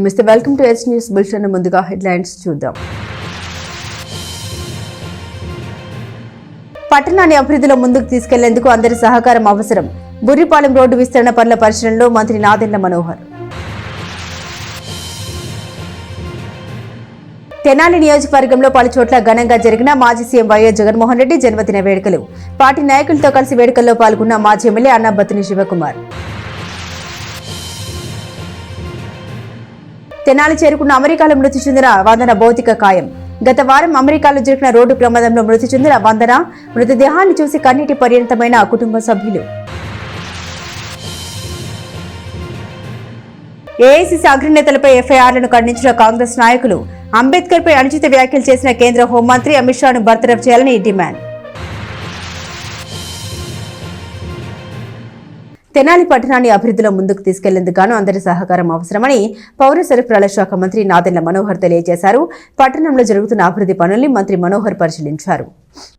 నమస్తే, welcome to H news bulletin. ముందుగా headlines చూద్దాం. పట్టణాన్ని అభివృద్ధిలో ముందుకు తీసుకెళ్లేందుకు అందరి సహకారం అవసరం. బుర్రిపాలెం రోడ్డు విస్తరణ పనుల పరిశీలనలో మంత్రి నాదెండ్ల మనోహర్. తెనాలి నియోజకవర్గంలో పలుచోట్ల ఘనంగా జరిగిన మాజీ సీఎం వైఎస్ జగన్మోహన్ రెడ్డి జన్మదిన వేడుకలు. పార్టీ నాయకులతో కలిసి వేడుకల్లో పాల్గొన్న మాజీ ఎమ్మెల్యే అన్నాబత్తుని శివకుమార్. తెనాలి చేరుకున్న అమెరికాలో మృతి చెందిన వందన భౌతిక కాయం. గత వారం అమెరికాలో జరిగిన రోడ్డు ప్రమాదంలో మృతి చెందిన వందన మృతదేహాన్ని చూసి కన్నీటి పర్యంతమైన కుటుంబ సభ్యులు. ఏఐసీసీ అగ్రనేతలపై ఎఫ్ఐఆర్లను ఖండించిన కాంగ్రెస్ నాయకులు. అంబేద్కర్ పై అనుచిత వ్యాఖ్యలు చేసిన కేంద్ర హోంమంత్రి అమిత్ షాను బర్తరఫ్ చేయాలని డిమాండ్. తెనాలి పట్టణాన్ని అభివృద్ధిలో ముందుకు తీసుకెళ్లేందుకు గాను అందరి సహకారం అవసరమని పౌర సరఫరాల శాఖ మంత్రి నాదెండ్ల మనోహర్ తెలియజేశారు. పట్టణంలో జరుగుతున్న అభివృద్ధి పనుల్ని మంత్రి మనోహర్ పరిశీలించారు.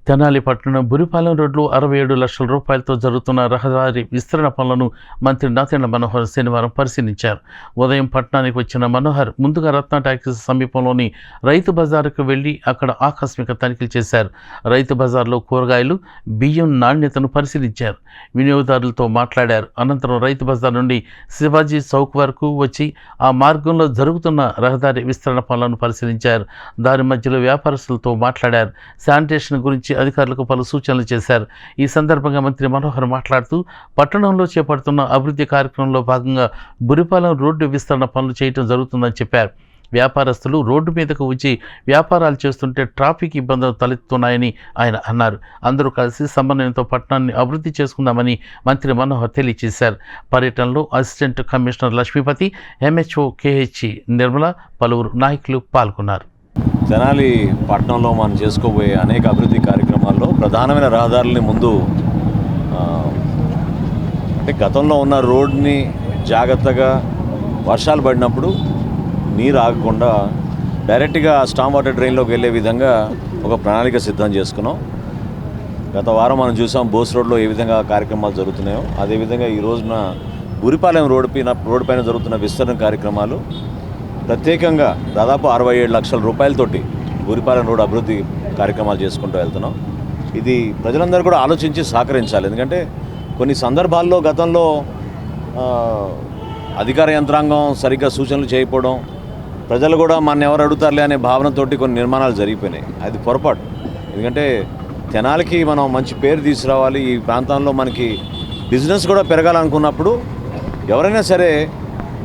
తెనాలి పట్టణం బురిపాలెం రోడ్లో 67 లక్షల రూపాయలతో జరుగుతున్న రహదారి విస్తరణ పనులను మంత్రి నాదెండ్ల మనోహర్ శనివారం పరిశీలించారు. ఉదయం పట్టణానికి వచ్చిన మనోహర్ ముందుగా రత్న టాకీస్ సమీపంలోని రైతు బజారుకు వెళ్లి అక్కడ ఆకస్మిక తనిఖీలు చేశారు. రైతు బజార్లో కూరగాయలు, బియ్యం నాణ్యతను పరిశీలించారు. వినియోగదారులతో మాట్లాడారు. అనంతరం రైతు బజార్ నుండి శివాజీ చౌక్ వరకు వచ్చి ఆ మార్గంలో జరుగుతున్న రహదారి విస్తరణ పనులను పరిశీలించారు. దారి మధ్యలో వ్యాపారస్తులతో మాట్లాడారు. శానిటేషన్ గురించి అధికారులకు పలు సూచనలు చేశారు. ఈ సందర్భంగా మంత్రి మనోహర్ మాట్లాడుతూ పట్టణంలో చేపడుతున్న అభివృద్ధి కార్యక్రమంలో భాగంగా బురిపాలెం రోడ్డు విస్తరణ పనులు చేయడం జరుగుతుందని చెప్పారు. వ్యాపారస్తులు రోడ్డు మీదకు వచ్చి వ్యాపారాలు చేస్తుంటే ట్రాఫిక్ ఇబ్బందులు తలెత్తున్నాయని ఆయన అన్నారు. అందరూ కలిసి సమన్వయంతో పట్టణాన్ని అభివృద్ధి చేసుకుందామని మంత్రి మనోహర్ తెలియజేశారు. పర్యటనలో assistant commissioner Lakshmipathi, MHO KH Nirmala, పలువురు నాయకులు పాల్గొన్నారు. తెనాలి పట్టణంలో మనం చేసుకోబోయే అనేక అభివృద్ధి కార్యక్రమాల్లో ప్రధానమైన రహదారులని ముందు అంటే గతంలో ఉన్న రోడ్ని జాగ్రత్తగా వర్షాలు పడినప్పుడు నీరు ఆగకుండా డైరెక్ట్గా స్టామ్ వాటర్ డ్రైన్లోకి వెళ్ళే విధంగా ఒక ప్రణాళిక సిద్ధం చేసుకున్నాం. గత వారం మనం చూసాం బోస్ రోడ్లో ఏ విధంగా కార్యక్రమాలు జరుగుతున్నాయో అదేవిధంగా ఈ రోజున బురిపాలెం రోడ్డు పైన జరుగుతున్న విస్తరణ కార్యక్రమాలు ప్రత్యేకంగా దాదాపు 67 లక్షల రూపాయలతోటి బురిపాలెం రోడ్డు అభివృద్ధి కార్యక్రమాలు చేసుకుంటూ వెళ్తున్నాం. ఇది ప్రజలందరూ కూడా ఆలోచించి సహకరించాలి. ఎందుకంటే కొన్ని సందర్భాల్లో గతంలో అధికార యంత్రాంగం సరిగ్గా సూచనలు చేయకపోవడం, ప్రజలు కూడా మన ఎవరు అడుగుతారులే అనే భావనతోటి కొన్ని నిర్మాణాలు జరిగిపోయినాయి. అది పొరపాటు. ఎందుకంటే తెనాలికి మనం మంచి పేరు తీసుకురావాలి. ఈ ప్రాంతంలో మనకి బిజినెస్ కూడా పెరగాలనుకున్నప్పుడు ఎవరైనా సరే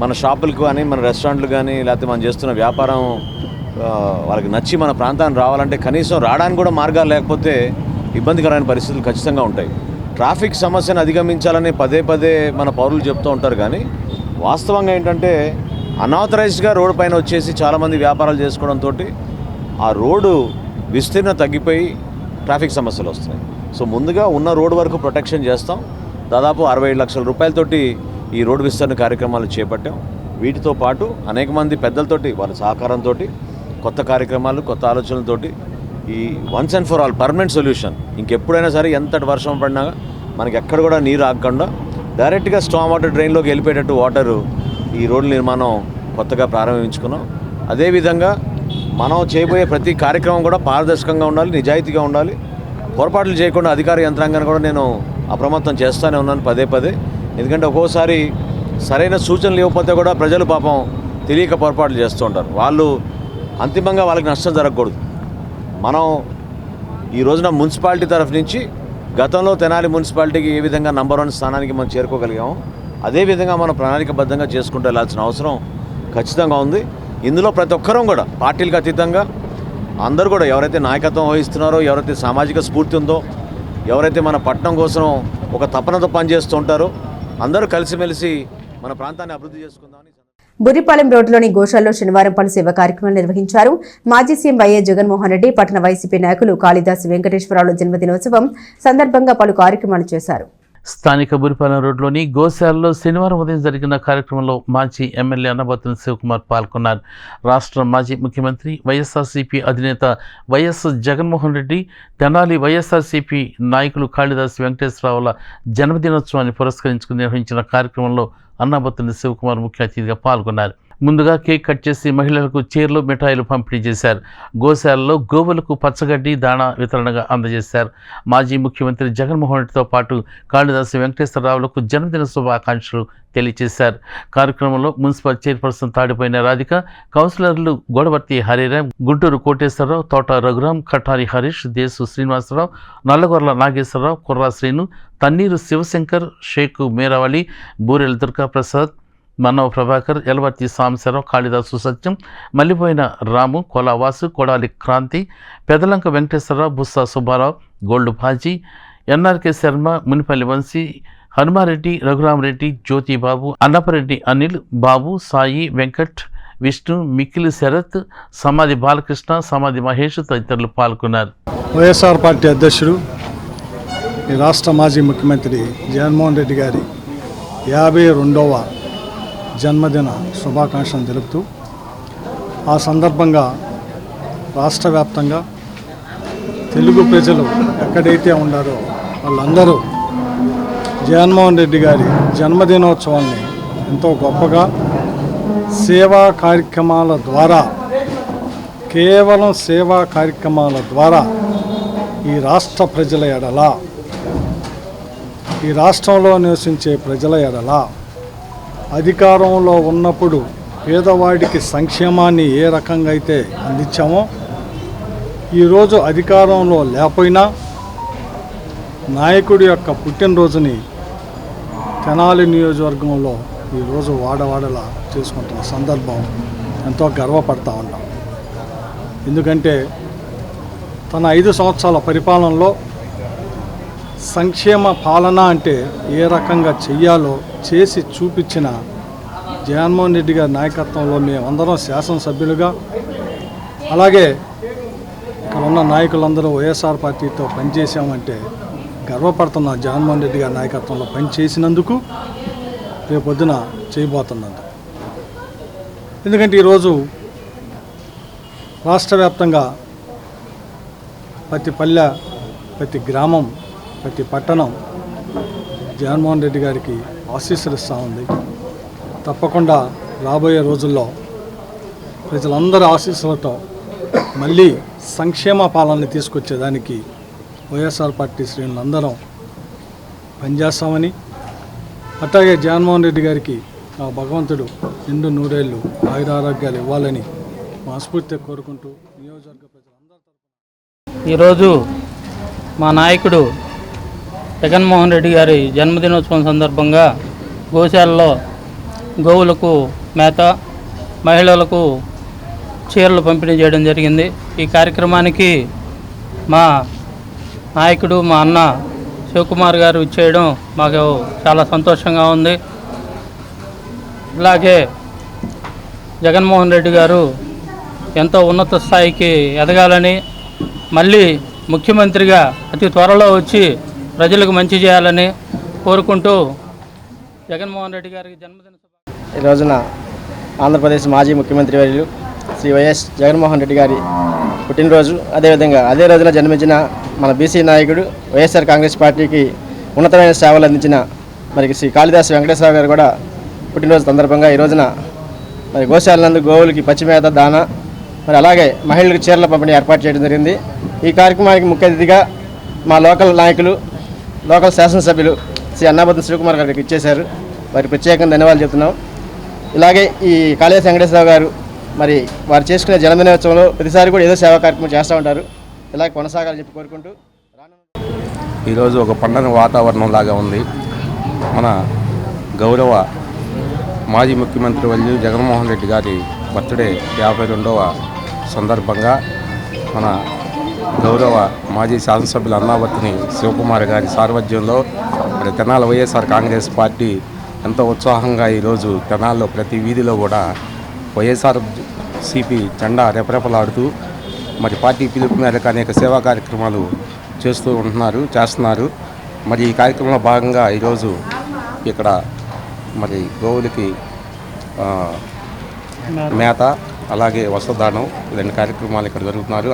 మన షాపులకు కానీ మన రెస్టారెంట్లు కానీ లేకపోతే మనం చేస్తున్న వ్యాపారం వాళ్ళకి నచ్చి మన ప్రాంతానికి రావాలంటే కనీసం రావడానికి కూడా మార్గాలు లేకపోతే ఇబ్బందికరమైన పరిస్థితులు ఖచ్చితంగా ఉంటాయి. ట్రాఫిక్ సమస్యను అధిగమించాలని పదే పదే మన పౌరులు చెప్తూ ఉంటారు. కానీ వాస్తవంగా ఏంటంటే అన్ఆథరైజ్డ్గా రోడ్డు పైన వచ్చేసి చాలామంది వ్యాపారాలు చేసుకోవడంతో ఆ రోడ్డు విస్తీర్ణ తగ్గిపోయి ట్రాఫిక్ సమస్యలు వస్తున్నాయి. సో ముందుగా ఉన్న రోడ్డు వరకు ప్రొటెక్షన్ చేస్తాం. దాదాపు 67 లక్షల రూపాయలతోటి ఈ రోడ్డు విస్తరణ కార్యక్రమాలు చేపట్టాం. వీటితో పాటు అనేక మంది పెద్దలతోటి వాళ్ళ సహకారంతో కొత్త కార్యక్రమాలు, కొత్త ఆలోచనలతోటి ఈ once and for all permanent solution ఇంకెప్పుడైనా సరే ఎంతటి వర్షం పడినా మనకి ఎక్కడ కూడా నీరు ఆగకుండా డైరెక్ట్గా స్టామ్ వాటర్ డ్రైన్లోకి వెళ్ళిపోయేటట్టు వాటరు ఈ రోడ్డు నిర్మాణం కొత్తగా ప్రారంభించుకున్నాం. అదేవిధంగా మనం చేయబోయే ప్రతి కార్యక్రమం కూడా పారదర్శకంగా ఉండాలి, నిజాయితీగా ఉండాలి. పొరపాట్లు చేయకుండా అధికార యంత్రాంగాన్ని కూడా నేను అప్రమత్తం చేస్తూనే ఉన్నాను పదే పదే. ఎందుకంటే ఒక్కోసారి సరైన సూచనలు ఇవ్వకపోతే కూడా ప్రజలు పాపం తెలియక పొరపాట్లు చేస్తూ ఉంటారు. వాళ్ళు అంతిమంగా వాళ్ళకి నష్టం జరగకూడదు. మనం ఈ రోజున మున్సిపాలిటీ తరఫు నుంచి గతంలో తెనాలి మున్సిపాలిటీకి ఏ విధంగా నంబర్ 1 స్థానానికి మనం చేరుకోగలిగామో అదేవిధంగా మనం ప్రణాళికబద్ధంగా చేసుకుంటూ వెళ్ళాల్సిన అవసరం ఖచ్చితంగా ఉంది. ఇందులో ప్రతి ఒక్కరూ కూడా పార్టీలకు అతీతంగా అందరూ కూడా ఎవరైతే నాయకత్వం వహిస్తున్నారో, ఎవరైతే సామాజిక స్ఫూర్తి ఉందో, ఎవరైతే మన పట్టణం కోసం ఒక తపనతో పనిచేస్తూ ఉంటారో అందరూ కలిసిమెలిసి మన ప్రాంతాన్ని అభివృద్ధి చేసుకుందామని. బుర్రిపాలెం రోడ్డులోని గోశాలలో శనివారం పలు సేవా కార్యక్రమాలు నిర్వహించారు. మాజీ సీఎం వైఎస్ జగన్మోహన్ రెడ్డి, పట్టణ వైసీపీ నాయకులు కాళిదాసు వెంకటేశ్వరరావు జన్మదినోత్సవం సందర్భంగా పలు కార్యక్రమాలు చేశారు. స్థానిక బురిపాలెం రోడ్లోని గోశాలలో శనివారం ఉదయం జరిగిన కార్యక్రమంలో మాజీ ఎమ్మెల్యే అన్నాబత్తుని శివకుమార్ పాల్గొన్నారు. రాష్ట్ర మాజీ ముఖ్యమంత్రి వైఎస్ఆర్సీపీ అధినేత వైఎస్ జగన్మోహన్ రెడ్డి, తెనాలి వైఎస్ఆర్సీపీ నాయకులు కాళిదాసు వెంకటేశ్వరరావుల జన్మదినోత్సవాన్ని పురస్కరించుకుని నిర్వహించిన కార్యక్రమంలో అన్నాబత్తుని శివకుమార్ ముఖ్య అతిథిగా పాల్గొన్నారు. ముందుగా కేక్ కట్ చేసి మహిళలకు చీరలు మిఠాయిలు పంపిణీ చేశారు. గోశాలలో గోవులకు పచ్చగడ్డి దాణా వితరణగా అందజేశారు. మాజీ ముఖ్యమంత్రి జగన్మోహన్ రెడ్డితో పాటు కాళిదాసు వెంకటేశ్వరరావులకు జన్మదిన శుభాకాంక్షలు తెలియజేశారు. కార్యక్రమంలో మున్సిపల్ చైర్పర్సన్ తాడిపోయిన రాధిక, కౌన్సిలర్లు గోడవర్తి హరిరామ్, గుంటూరు కోటేశ్వరరావు, తోట రఘురాం, కఠారి హరీష్, దేశు శ్రీనివాసరావు, నల్లగొర్ల నాగేశ్వరరావు, కుర్రా శ్రీను, తన్నీరు శివశంకర్, షేకు మేరావళి, బూరెల దుర్గాప్రసాద్, మన్నవ ప్రభాకర్, ఎలవర్తి సాంబశివరావు, కాళిదాసు సత్యం, మల్లిపోయిన రాము, కొలావాసు, కొడాలి క్రాంతి, పెదలంక వెంకటేశ్వరరావు, బుస్సా సుబ్బారావు, గోల్డ్ బాజీ, ఎన్ఆర్కే శర్మ, మునిపల్లి వంశీ, హనుమారెడ్డి, రఘురామరెడ్డి, జ్యోతిబాబు, అన్నపరెడ్డి అనిల్, బాబు, సాయి, వెంకట్, విష్ణు, మిక్కిలి శరత్, సమాధి బాలకృష్ణ, సమాధి మహేష్ తదితరులు పాల్గొన్నారు. వైఎస్ఆర్ పార్టీ అధ్యక్షుడు, ఈ రాష్ట్ర మాజీ ముఖ్యమంత్రి జగన్మోహన్ రెడ్డి గారి 52వ జన్మదిన శుభాకాంక్షలు తెలుపుతూ, ఆ సందర్భంగా రాష్ట్ర వ్యాప్తంగా తెలుగు ప్రజలు ఎక్కడైతే ఉన్నారో వాళ్ళందరూ జగన్మోహన్ రెడ్డి గారి జన్మదినోత్సవాన్ని ఎంతో గొప్పగా సేవా కార్యక్రమాల ద్వారా, కేవలం సేవా కార్యక్రమాల ద్వారా ఈ రాష్ట్ర ప్రజల ఎడల, ఈ రాష్ట్రంలో నివసించే ప్రజల ఎడల అధికారంలో ఉన్నప్పుడు పేదవాడికి సంక్షేమాన్ని ఏ రకంగా అయితే అందించామో, ఈరోజు అధికారంలో లేకపోయినా నాయకుడి యొక్క పుట్టినరోజుని తెనాలి నియోజకవర్గంలో ఈరోజు వాడవాడలా చేసుకుంటున్న సందర్భం ఎంతో గర్వపడతా ఉన్నాం. ఎందుకంటే తన 5 సంవత్సరాల పరిపాలనలో సంక్షేమ పాలన అంటే ఏ రకంగా చెయ్యాలో చేసి చూపించిన జగన్మోహన్ రెడ్డి గారి నాయకత్వంలో మేమందరం శాసనసభ్యులుగా, అలాగే ఇక్కడ ఉన్న నాయకులందరూ వైఎస్ఆర్ పార్టీతో పనిచేసామంటే గర్వపడుతున్న జగన్మోహన్ రెడ్డి గారి నాయకత్వంలో పనిచేసినందుకు, రేపొద్దున చేయబోతున్నందుకు. ఎందుకంటే ఈరోజు రాష్ట్ర వ్యాప్తంగా ప్రతి పల్లె, ప్రతి గ్రామం, ప్రతి పట్టణం జగన్మోహన్ రెడ్డి గారికి ఆశీస్సులు ఇస్తూ ఉంది. తప్పకుండా రాబోయే రోజుల్లో ప్రజలందరి ఆశీస్సులతో మళ్ళీ సంక్షేమ పాలనని తీసుకొచ్చేదానికి వైఎస్ఆర్ పార్టీ శ్రేణులందరం పనిచేస్తామని, అట్లాగే జగన్మోహన్ రెడ్డి గారికి ఆ భగవంతుడు నిండు నూరేళ్ళు ఆయురారోగ్యాలు ఇవ్వాలని మనస్ఫూర్తిగా కోరుకుంటూ నియోజకవర్గ ప్రజలందరూ ఈరోజు మా నాయకుడు జగన్మోహన్ రెడ్డి గారి జన్మదినోత్సవం సందర్భంగా గోశాలలో గోవులకు మేత, మహిళలకు చీరలు పంపిణీ చేయడం జరిగింది. ఈ కార్యక్రమానికి మా నాయకుడు, మా అన్న శివకుమార్ గారు ఇచ్చేయడం మాకు చాలా సంతోషంగా ఉంది. ఇలాగే జగన్మోహన్ రెడ్డి గారు ఎంతో ఉన్నత స్థాయికి ఎదగాలని, మళ్ళీ ముఖ్యమంత్రిగా అతి త్వరలో వచ్చి ప్రజలకు మంచి చేయాలని కోరుకుంటూ జగన్మోహన్ రెడ్డి గారికి జన్మదిన ఈ రోజున ఆంధ్రప్రదేశ్ మాజీ ముఖ్యమంత్రి వర్యులు శ్రీ వైఎస్ జగన్మోహన్ రెడ్డి గారి పుట్టినరోజు, అదేవిధంగా అదే రోజున జన్మించిన మన బీసీ నాయకుడు, వైఎస్ఆర్ కాంగ్రెస్ పార్టీకి ఉన్నతమైన సేవలు అందించిన మరి శ్రీ కాళిదాసు వెంకటేశ్వరరావు గారు కూడా పుట్టినరోజు సందర్భంగా ఈ రోజున మరి గోశాలందు గోవులకి పచ్చిమేత, దాన, మరి అలాగే మహిళలకు చీరల పంపిణీ ఏర్పాటు చేయడం జరిగింది. ఈ కార్యక్రమానికి ముఖ్య అతిథిగా మా లోకల్ నాయకులు, లోకల్ శాసనసభ్యులు శ్రీ అన్నాబత్తున శివకుమార్ గారికి ఇచ్చేశారు. వారికి ప్రత్యేకంగా ధన్యవాదాలు చెప్తున్నాం. ఇలాగే ఈ కాళిదాసు వెంకటేశ్వరరావు గారు మరి వారు చేసుకునే జన్మదినోత్సవంలో ప్రతిసారి కూడా ఏదో సేవా కార్యక్రమం చేస్తూ ఉంటారు. ఇలాగే కొనసాగాలని చెప్పి కోరుకుంటూ, ఈరోజు ఒక పండుగ వాతావరణం లాగా ఉంది. మన గౌరవ మాజీ ముఖ్యమంత్రి వర్యులు జగన్మోహన్ రెడ్డి గారి బర్త్డే 52వ సందర్భంగా మన గౌరవ మాజీ శాసనసభ్యులు అన్నాబత్తుని శివకుమార్ గారి సారథ్యంలో మరి తెనాలి వైఎస్ఆర్ కాంగ్రెస్ పార్టీ ఎంతో ఉత్సాహంగా ఈరోజు తెనాల్లో ప్రతి వీధిలో కూడా వైఎస్ఆర్ సిపి జెండా రెపరెపలాడుతూ మరి పార్టీ పిలుపు మేరకు అనేక సేవా కార్యక్రమాలు చేస్తున్నారు. మరి ఈ కార్యక్రమంలో భాగంగా ఈరోజు ఇక్కడ మరి గోవులకి మేత, అలాగే వస్త్రదానం, ఇలాంటి కార్యక్రమాలు ఇక్కడ జరుగుతున్నారు.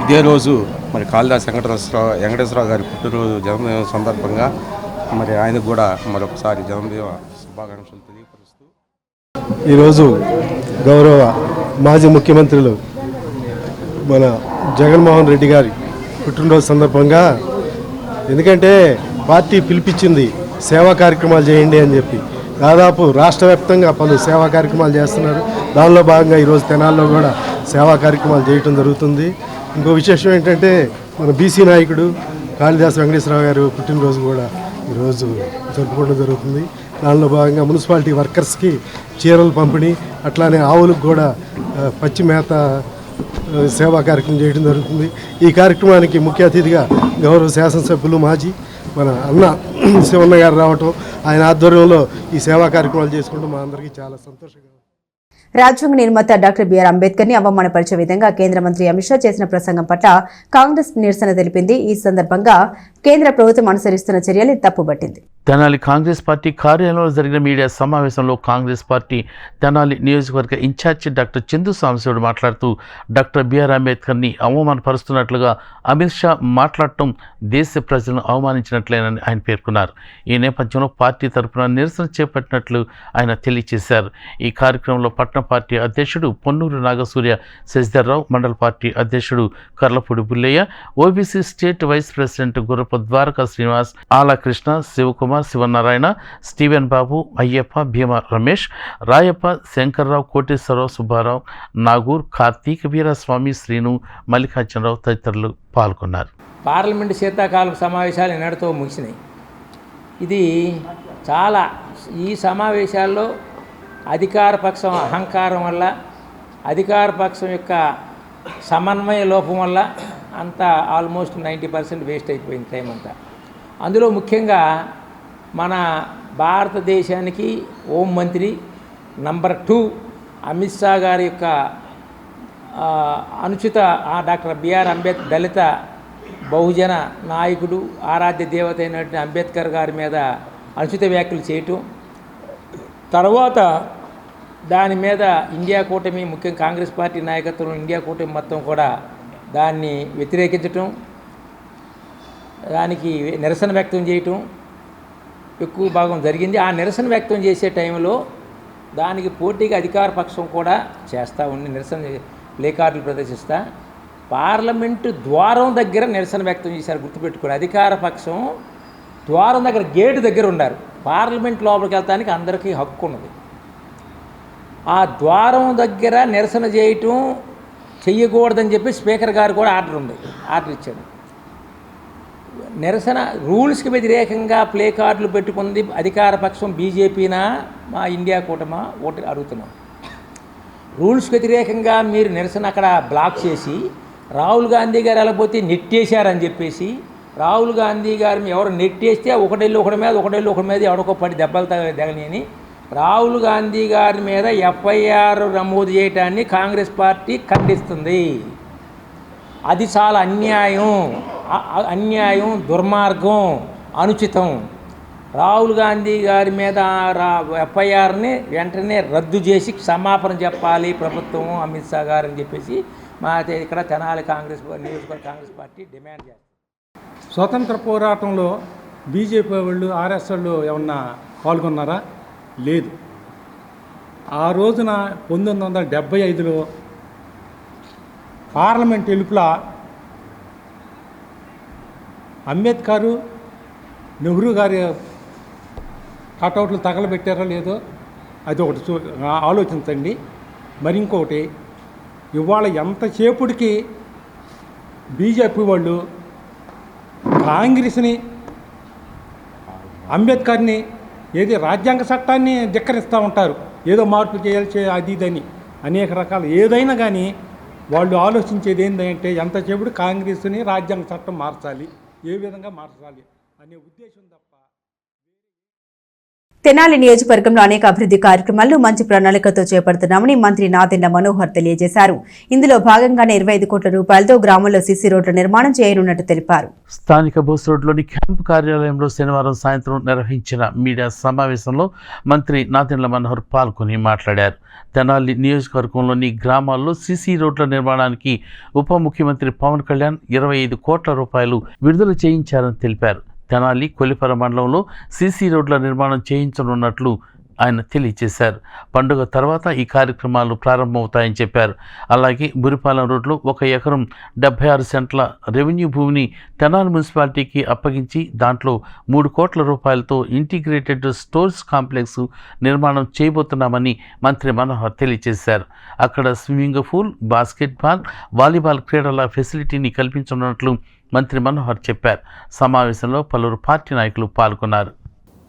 ఇదే రోజు మరి కాళిదాసు వెంకటేశ్వరరావు గారి పుట్టినరోజు జన్మదిన సందర్భంగా మరి ఆయనకు కూడా మరొకసారి జన్మదిన శుభాకాంక్షలు తెలియపరుస్తూ ఈరోజు గౌరవ మాజీ ముఖ్యమంత్రులు మన జగన్మోహన్ రెడ్డి గారి పుట్టినరోజు సందర్భంగా, ఎందుకంటే పార్టీ పిలిపించింది సేవా కార్యక్రమాలు చేయండి అని చెప్పి, దాదాపు రాష్ట్ర వ్యాప్తంగా పలు సేవా కార్యక్రమాలు చేస్తున్నారు. దానిలో భాగంగా ఈరోజు తెనాల్లో కూడా సేవా కార్యక్రమాలు చేయటం జరుగుతుంది. ఇంకో విశేషం ఏంటంటే మన బీసీ నాయకుడు కాళిదాసు వెంకటేశ్వరరావు గారు పుట్టినరోజు కూడా ఈరోజు జరుపుకోవడం జరుగుతుంది. దానిలో భాగంగా మున్సిపాలిటీ వర్కర్స్కి చీరలు పంపిణీ, అట్లానే ఆవులకు కూడా పచ్చి మేత సేవా కార్యక్రమం చేయడం జరుగుతుంది. ఈ కార్యక్రమానికి ముఖ్య అతిథిగా గౌరవ శాసనసభ్యులు మాజీ మన అన్న శివన్న గారు రావటం, ఆయన ఆధ్వర్యంలో ఈ సేవా కార్యక్రమాలు చేసుకుంటూ మా అందరికీ చాలా సంతోషంగా. రాజ్యాంగ నిర్మాత డాక్టర్ బిఆర్ అంబేద్కర్ ని అవమానపరిచే విధంగా కేంద్ర మంత్రి అమిత్ షా చేసిన ప్రసంగం పట్ల కాంగ్రెస్ నిరసన తెలిపింది. ఈ సందర్భంగా కేంద్ర ప్రభుత్వం అనుసరిస్తున్న చర్యలు తప్పుబట్టింది. తెనాలి కాంగ్రెస్ పార్టీ కార్యాలయంలో జరిగిన మీడియా సమావేశంలో కాంగ్రెస్ పార్టీ తెనాలి నియోజకవర్గ ఇన్ఛార్జి డాక్టర్ చందు సాంబశివుడు మాట్లాడుతూ డాక్టర్ బిఆర్ అంబేద్కర్ని అవమానపరుస్తున్నట్లుగా అమిత్ షా మాట్లాడటం దేశ ప్రజలను అవమానించినట్లేనని ఆయన పేర్కొన్నారు. ఈ నేపథ్యంలో పార్టీ తరఫున నిరసన చేపట్టినట్లు ఆయన తెలియజేశారు. ఈ కార్యక్రమంలో పట్టణ పార్టీ అధ్యక్షుడు పొన్నూరు నాగసూర్య శశిధర్రావు, మండల పార్టీ అధ్యక్షుడు Karlapudi Bullaiah, OBC state vice president Gurrapu Dwaraka Srinivas, Alakrishna, Sivakumar, Sivanarayana, Steven Babu, Ayyappa, Bheema Ramesh, Rayappa, Sankar Rao, Koteswara Rao, Subba Rao, Nagur, Karthik, Veeraswamy, Srinu, Mallikarjuna Rao తదితరులు పాల్గొన్నారు. పార్లమెంటు శీతాకాల సమావేశాలు నిన్నటితో ముగిసినాయి. ఇది చాలా ఈ సమావేశాల్లో అధికార పక్షం అహంకారం వల్ల, అధికార పక్షం యొక్క సమన్వయ లోపం వల్ల అంతా ఆల్మోస్ట్ 90% వేస్ట్ అయిపోయింది టైం అంతా. అందులో ముఖ్యంగా మన భారతదేశానికి హోంమంత్రి నంబర్ 2 అమిత్ షా గారి యొక్క అనుచిత డాక్టర్ బిఆర్ అంబేద్కర్ దళిత బహుజన నాయకుడు ఆరాధ్య దేవత అయినటువంటి అంబేద్కర్ గారి మీద అనుచిత వ్యాఖ్యలు చేయటం, తర్వాత దాని మీద ఇండియా కూటమి, ముఖ్యంగా కాంగ్రెస్ పార్టీ నాయకత్వం ఇండియా కూటమి మొత్తం కూడా దాన్ని వ్యతిరేకించటం, దానికి నిరసన వ్యక్తం చేయటం ఎక్కువ భాగం జరిగింది. ఆ నిరసన వ్యక్తం చేసే టైంలో దానికి పోటీగా అధికార పక్షం కూడా చేస్తూ ఉండి నిరసన ప్లే కార్డులు ప్రదర్శిస్తా పార్లమెంటు ద్వారం దగ్గర నిరసన వ్యక్తం చేశారు. గుర్తుపెట్టుకోండి, అధికార పక్షం ద్వారం దగ్గర గేటు దగ్గర ఉన్నారు. పార్లమెంట్ లోపలికి వెళ్తానికి అందరికీ హక్కు ఉన్నది. ఆ ద్వారం దగ్గర నిరసన చేయటం చెయ్యకూడదని చెప్పి స్పీకర్ గారు కూడా ఆర్డర్ ఇచ్చాడు. నిరసన రూల్స్కి వ్యతిరేకంగా ప్లే కార్డులు పెట్టుకుంది అధికార పక్షం బీజేపీనా మా ఇండియా కూటమా ఓటు అడుగుతున్నాం. రూల్స్కి వ్యతిరేకంగా మీరు నిరసన అక్కడ బ్లాక్ చేసి రాహుల్ గాంధీ గారు వెళ్ళకపోతే నెట్టేశారని చెప్పేసి, రాహుల్ గాంధీ గారిని ఎవరు నెట్టేస్తే ఒకటెళ్ళి ఒకటి మీద ఎవరికో పడి దెబ్బలు తగలని రాహుల్ గాంధీ గారి మీద ఎఫ్ఐఆర్ నమోదు చేయడాన్ని కాంగ్రెస్ పార్టీ ఖండిస్తుంది. అది చాలా అన్యాయం, దుర్మార్గం, అనుచితం. రాహుల్ గాంధీ గారి మీద ఎఫ్ఐఆర్ని వెంటనే రద్దు చేసి క్షమాపణ చెప్పాలి ప్రభుత్వం, అమిత్ షా గారు అని చెప్పేసి మా ఇక్కడ తెనాలి నియోజకవర్గ కాంగ్రెస్ పార్టీ డిమాండ్ చేస్తారు. స్వతంత్ర పోరాటంలో బీజేపీ వాళ్ళు, ఆర్ఎస్ వాళ్ళు ఏమన్నా పాల్గొన్నారా? లేదు. ఆ రోజున 1975లో పార్లమెంట్ ఎలుపుల అంబేద్కర్, నెహ్రూ గారి కటౌట్లు తగలబెట్టారో లేదో అది ఒకటి ఆలోచించండి. మరి ఇంకొకటి, ఇవాళ ఎంతసేపుడికి బీజేపీ వాళ్ళు కాంగ్రెస్ని, అంబేద్కర్ని ఏది రాజ్యాంగ చట్టాన్ని ధిక్కరిస్తూ ఉంటారు. ఏదో మార్పు చేయాల్సి అది ఇదని అనేక రకాలు ఏదైనా కానీ వాళ్ళు ఆలోచించేది ఏంటంటే ఎంతసేపుడు కాంగ్రెస్ని రాజ్యాంగ చట్టం మార్చాలి, ఏ విధంగా మార్చాలి అనే ఉద్దేశం తప్ప. తెనాలి నియోజకవర్గంలో అనేక అభివృద్ధి కార్యక్రమాలను మంచి ప్రణాళికతో చేపడుతున్నామని మంత్రి నాదెండ్ల మనోహర్ తెలియజేశారు. ఇందులో భాగంగానే 25 కోట్ల రూపాయలతో గ్రామంలో సీసీ రోడ్ల నిర్మాణం చేయనున్నట్టు తెలిపారు. స్థానిక బోస్ రోడ్లోని క్యాంపు కార్యాలయంలో శనివారం సాయంత్రం నిర్వహించిన మీడియా సమావేశంలో మంత్రి నాదెండ్ల మనోహర్ పాల్గొని మాట్లాడారు. తెనాలి నియోజకవర్గంలోని గ్రామాల్లో సీసీ రోడ్ల నిర్మాణానికి ఉప ముఖ్యమంత్రి పవన్ కళ్యాణ్ 25 కోట్ల రూపాయలు విడుదల చేయించారని తెలిపారు. తెనాలి కొల్లిపర మండలంలో సీసీ రోడ్ల నిర్మాణం చేయించనున్నట్లు ఆయన తెలియజేశారు. పండుగ తర్వాత ఈ కార్యక్రమాలు ప్రారంభమవుతాయని చెప్పారు. అలాగే బురిపాలెం రోడ్లో 1 ఎకరం 76 సెంట్ల రెవెన్యూ భూమిని తెనాలి మున్సిపాలిటీకి అప్పగించి దాంట్లో 3 కోట్ల రూపాయలతో ఇంటిగ్రేటెడ్ స్టోర్స్ కాంప్లెక్స్ నిర్మాణం చేయబోతున్నామని మంత్రి మనోహర్ తెలియజేశారు. అక్కడ స్విమ్మింగ్ పూల్, బాస్కెట్బాల్, వాలీబాల్ క్రీడల ఫెసిలిటీని కల్పించనున్నట్లు మంత్రి మనోహర్ చెప్పారు. సమావేశంలో పలువురు పార్టీ నాయకులు పాల్గొన్నారు.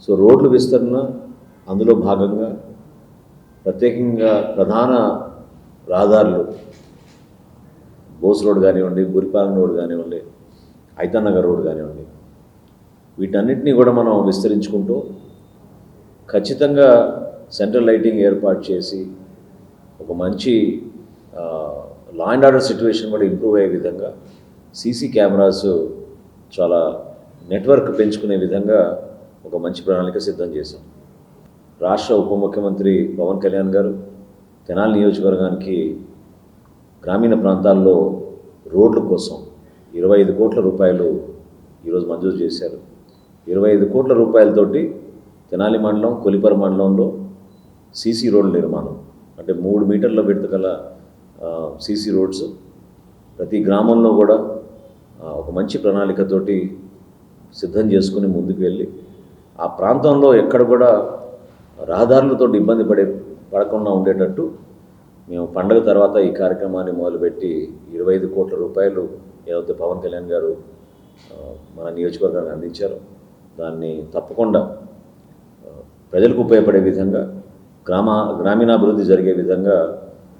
సో రోడ్లు విస్తరణ అందులో భాగంగా ప్రత్యేకంగా ప్రధాన రహదారులు బోస్ రోడ్ కానివ్వండి, బురిపాలెం రోడ్ కానివ్వండి, ఐతన్నగర్ రోడ్ కానివ్వండి, వీటన్నిటినీ కూడా మనం విస్తరించుకుంటూ ఖచ్చితంగా సెంట్రల్ లైటింగ్ ఏర్పాటు చేసి ఒక మంచి లా అండ్ ఆర్డర్ సిచ్యువేషన్ కూడా ఇంప్రూవ్ అయ్యే విధంగా సీసీ కెమెరాస్ చాలా నెట్వర్క్ పెంచుకునే విధంగా ఒక మంచి ప్రణాళిక సిద్ధం చేశాం. రాష్ట్ర ఉప ముఖ్యమంత్రి పవన్ కళ్యాణ్ గారు తెనాలి నియోజకవర్గానికి గ్రామీణ ప్రాంతాల్లో రోడ్ల కోసం 25 కోట్ల రూపాయలు ఈరోజు మంజూరు చేశారు. 25 కోట్ల రూపాయలతోటి తెనాలి మండలం, కొలిపర మండలంలో సీసీ రోడ్ల నిర్మాణం, అంటే 3 మీటర్ల విడత గల సీసీ రోడ్స్ ప్రతి గ్రామంలో కూడా ఒక మంచి ప్రణాళికతోటి సిద్ధం చేసుకుని ముందుకు వెళ్ళి ఆ ప్రాంతంలో ఎక్కడ కూడా రహదారులతో ఇబ్బంది పడకుండా ఉండేటట్టు మేము పండుగ తర్వాత ఈ కార్యక్రమాన్ని మొదలుపెట్టి 25 కోట్ల రూపాయలు ఏదైతే పవన్ కళ్యాణ్ గారు మన నియోజకవర్గానికి అందించారో దాన్ని తప్పకుండా ప్రజలకు ఉపయోగపడే విధంగా గ్రామీణాభివృద్ధి జరిగే విధంగా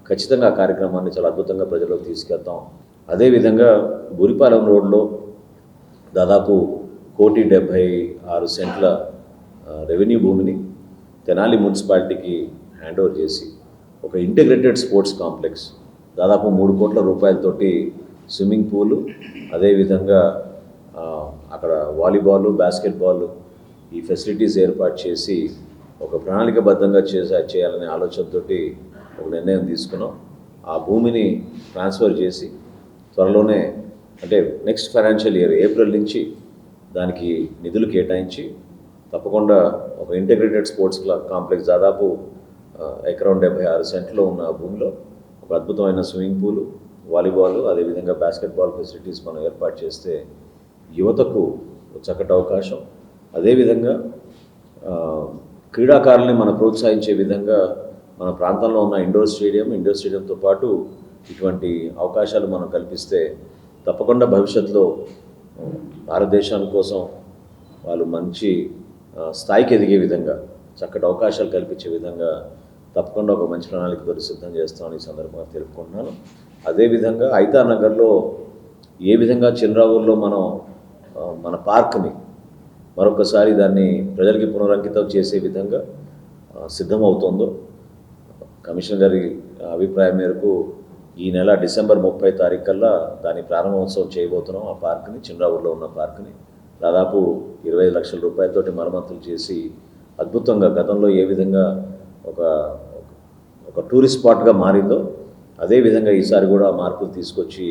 ఖచ్చితంగా ఆ కార్యక్రమాన్ని చాలా అద్భుతంగా ప్రజలకు తీసుకెళ్తాం. అదేవిధంగా బురిపాలెం రోడ్లో దాదాపు 1,76 సెంట్ల రెవెన్యూ భూమిని తెనాలి మున్సిపాలిటీకి హ్యాండ్ ఓవర్ చేసి ఒక ఇంటిగ్రేటెడ్ స్పోర్ట్స్ కాంప్లెక్స్ దాదాపు 3 కోట్ల రూపాయలతోటి స్విమ్మింగ్ పూలు, అదేవిధంగా అక్కడ వాలీబాల్, బాస్కెట్బాల్ ఈ ఫెసిలిటీస్ ఏర్పాటు చేసి ఒక ప్రణాళికబద్ధంగా చేయాలనే ఆలోచనతో ఒక నిర్ణయం తీసుకున్నాం. ఆ భూమిని ట్రాన్స్ఫర్ చేసి త్వరలోనే, అంటే నెక్స్ట్ ఫైనాన్షియల్ ఇయర్ ఏప్రిల్ నుంచి దానికి నిధులు కేటాయించి తప్పకుండా ఒక ఇంటిగ్రేటెడ్ స్పోర్ట్స్ కాంప్లెక్స్ దాదాపు 1 ఎకరం 76 సెంట్లో ఉన్న భూమిలో ఒక అద్భుతమైన స్విమ్మింగ్ పూలు, వాలీబాల్, అదేవిధంగా బాస్కెట్బాల్ ఫెసిలిటీస్ మనం ఏర్పాటు చేస్తే యువతకు చక్కటి అవకాశం. అదేవిధంగా క్రీడాకారుల్ని మనం ప్రోత్సహించే విధంగా మన ప్రాంతంలో ఉన్న ఇండోర్ స్టేడియంతో పాటు ఇటువంటి అవకాశాలు మనం కల్పిస్తే తప్పకుండా భవిష్యత్తులో భారతదేశాని కోసం వాళ్ళు మంచి స్థాయికి ఎదిగే విధంగా చక్కటి అవకాశాలు కల్పించే విధంగా తప్పకుండా ఒక మంచి ప్రణాళికతో సిద్ధం చేస్తామని ఈ సందర్భంగా తెలుపుకుంటున్నాను. అదేవిధంగా ఐతానగర్లో ఏ విధంగా చిన్నరావుల్లో మనం మన పార్క్ని మరొకసారి దాన్ని ప్రజలకి పునరంకితం చేసే విధంగా సిద్ధమవుతుందో కమిషనర్ గారి అభిప్రాయం మేరకు ఈ నెల డిసెంబర్ 30 తారీఖు కల్లా దాని ప్రారంభోత్సవం చేయబోతున్నాం. ఆ పార్క్ని, చిన్నరావుల్లో ఉన్న పార్క్ని దాదాపు 25 లక్షల రూపాయలతోటి మరమ్మతులు చేసి అద్భుతంగా గతంలో ఏ విధంగా ఒక టూరిస్ట్ స్పాట్గా మారిందో అదేవిధంగా ఈసారి కూడా మార్పులు తీసుకొచ్చి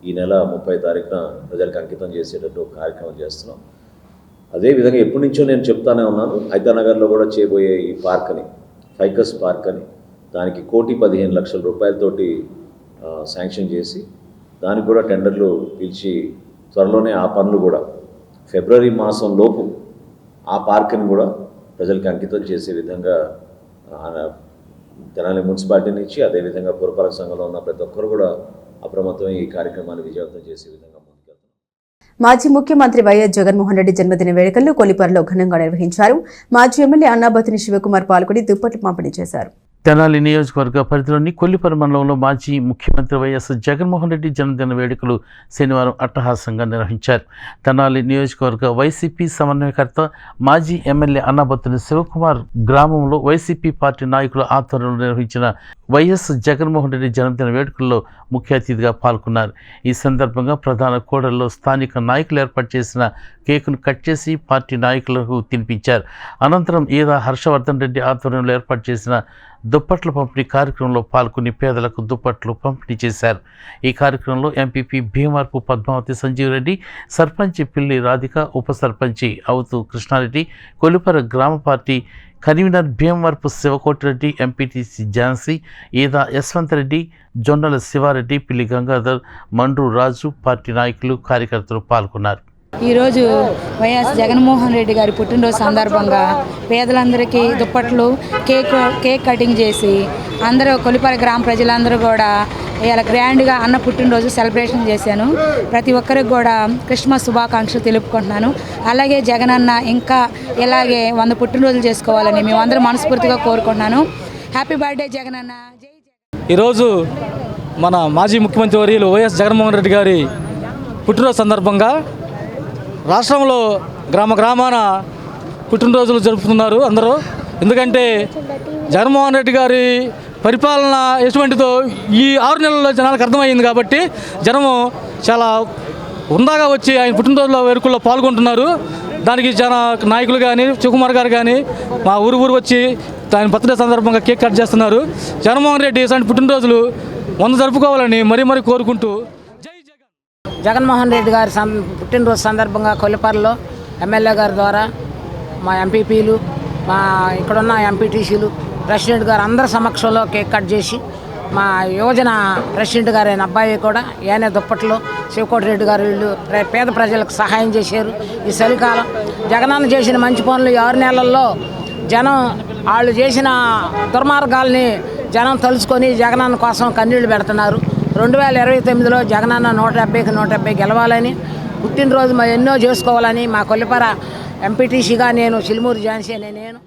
ఈ నెల 30 తారీఖున ప్రజలకు అంకితం చేసేటట్టు కార్యక్రమం చేస్తున్నాం. అదేవిధంగా ఎప్పటి నుంచో నేను చెప్తానే ఉన్నాను, ఐతానగర్లో కూడా చేయబోయే ఈ పార్క్ని, ఫైకస్ పార్క్ అని, దానికి 1,15 రూపాయలతోటి శాంక్షన్ చేసి దానికి కూడా టెండర్లు పిలిచి త్వరలోనే ఆ పనులు కూడా ఫిబ్రవరి మాసంలోపు ఆ పార్క్ని కూడా ప్రజలకు అంకితం చేసే విధంగా తెనాలి మున్సిపాలిటీ నుంచి అదేవిధంగా పురపాలక సంఘంలో ఉన్న ప్రతి ఒక్కరు కూడా అప్రమత్తమై ఈ కార్యక్రమాన్ని విజయవంతం చేసే విధంగా ముందుకెళ్తాం. మాజీ ముఖ్యమంత్రి వైఎస్ జగన్మోహన్ రెడ్డి జన్మదిన వేడుకలను కొలిపరలో ఘనంగా నిర్వహించారు. మాజీ ఎమ్మెల్యే అన్నాబతిని శివకుమార్ పాల్గొని దుప్పట్లు పంపిణీ చేశారు. తెనాలి నియోజకవర్గ పరిధిలోని కొల్లిపర మండలంలో మాజీ ముఖ్యమంత్రి వైఎస్ జగన్మోహన్ రెడ్డి జన్మదిన వేడుకలు శనివారం అట్టహాసంగా నిర్వహించారు. తెనాలి నియోజకవర్గ వైసీపీ సమన్వయకర్త మాజీ ఎమ్మెల్యే అన్నాబత్తుని శివకుమార్ గ్రామంలో వైసీపీ పార్టీ నాయకుల ఆధ్వర్యంలో నిర్వహించిన వైఎస్ జగన్మోహన్ రెడ్డి జన్మదిన వేడుకల్లో ముఖ్య అతిథిగా పాల్గొన్నారు. ఈ సందర్భంగా ప్రధాన కూడలిలో స్థానిక నాయకులు ఏర్పాటు చేసిన కేకును కట్ చేసి పార్టీ నాయకులకు తినిపించారు. అనంతరం ఈదా హర్షవర్ధన్ రెడ్డి ఆధ్వర్యంలో ఏర్పాటు చేసిన దుప్పట్ల పంపిణీ కార్యక్రమంలో పాల్గొని పేదలకు దుప్పట్లు పంపిణీ చేశారు. ఈ కార్యక్రమంలో ఎంపీపీ భీమార్పు పద్మావతి సంజీవరెడ్డి, సర్పంచి పిల్లి రాధిక, ఉప సర్పంచి అవుతు కృష్ణారెడ్డి, కొలిపర గ్రామ party convener Bhimavarapu Sivakotireddy, MPTC Jhansi, Eeda Yashwant Reddy, Jonnala Sivareddy, పిల్లి గంగాధర్, మండ్రు రాజు, పార్టీ నాయకులు, కార్యకర్తలు పాల్గొన్నారు. ఈరోజు వైఎస్ జగన్మోహన్ రెడ్డి గారి పుట్టినరోజు సందర్భంగా పేదలందరికీ దుప్పట్లు, కేక్ కటింగ్ చేసి అందరూ కొలిపాల గ్రామ ప్రజలందరూ కూడా ఇలా గ్రాండ్గా అన్న పుట్టినరోజు సెలబ్రేషన్ చేశాను. ప్రతి ఒక్కరికి కూడా క్రిస్మస్ శుభాకాంక్షలు తెలుపుకుంటున్నాను. అలాగే జగనన్న ఇంకా ఇలాగే 100 పుట్టినరోజులు చేసుకోవాలని మేమందరం మనస్ఫూర్తిగా కోరుకుంటున్నాను. Happy birthday Jagananna. జై జగన్. ఈరోజు మన మాజీ ముఖ్యమంత్రి వర్యులు వైఎస్ జగన్మోహన్ రెడ్డి గారి పుట్టినరోజు సందర్భంగా రాష్ట్రంలో గ్రామాన పుట్టినరోజులు జరుపుతున్నారు అందరూ. ఎందుకంటే జగన్మోహన్ రెడ్డి గారి పరిపాలన ఎటువంటిదో ఈ 6 నెలల్లో జనాలకు అర్థమైంది కాబట్టి జనము చాలా ఉందాగా వచ్చి ఆయన పుట్టినరోజుల వేడుకల్లో పాల్గొంటున్నారు. దానికి చాలా నాయకులు కానీ, శివకుమార్ గారు కానీ మా ఊరు వచ్చి ఆయన బర్త్డే సందర్భంగా కేక్ కట్ చేస్తున్నారు. జగన్మోహన్ రెడ్డి ఇలాంటి పుట్టినరోజులు 100 జరుపుకోవాలని మరీ కోరుకుంటూ జై జగన్. జగన్మోహన్ రెడ్డి గారి పుట్టినరోజు సందర్భంగా కొల్లిపర్లో ఎమ్మెల్యే గారి ద్వారా మా ఎంపీపీలు, మా ఇక్కడున్న ఎంపీటీసీలు, ప్రెసిడెంట్ గారు అందరి సమక్షంలో కేక్ కట్ చేసి మా యువజన ప్రెసిడెంట్ గారు అయిన అబ్బాయి కూడా ఏనే దుప్పట్లో శివకోటిరెడ్డి గారు వీళ్ళు పేద ప్రజలకు సహాయం చేశారు. ఈ చలికాలం జగనన్న చేసిన మంచి పనులు ఈ 6 నెలల్లో జనం వాళ్ళు చేసిన దుర్మార్గాల్ని జనం తలుచుకొని జగనన్న కోసం కన్నీళ్లు పెడుతున్నారు. 2029లో జగనన్న 170కి 170 గెలవాలని, పుట్టినరోజు ఎన్నో చేసుకోవాలని మా కొల్లిపర ఎంపీటీసీగా నేను చిలుమూరు ఝాన్సీ నేను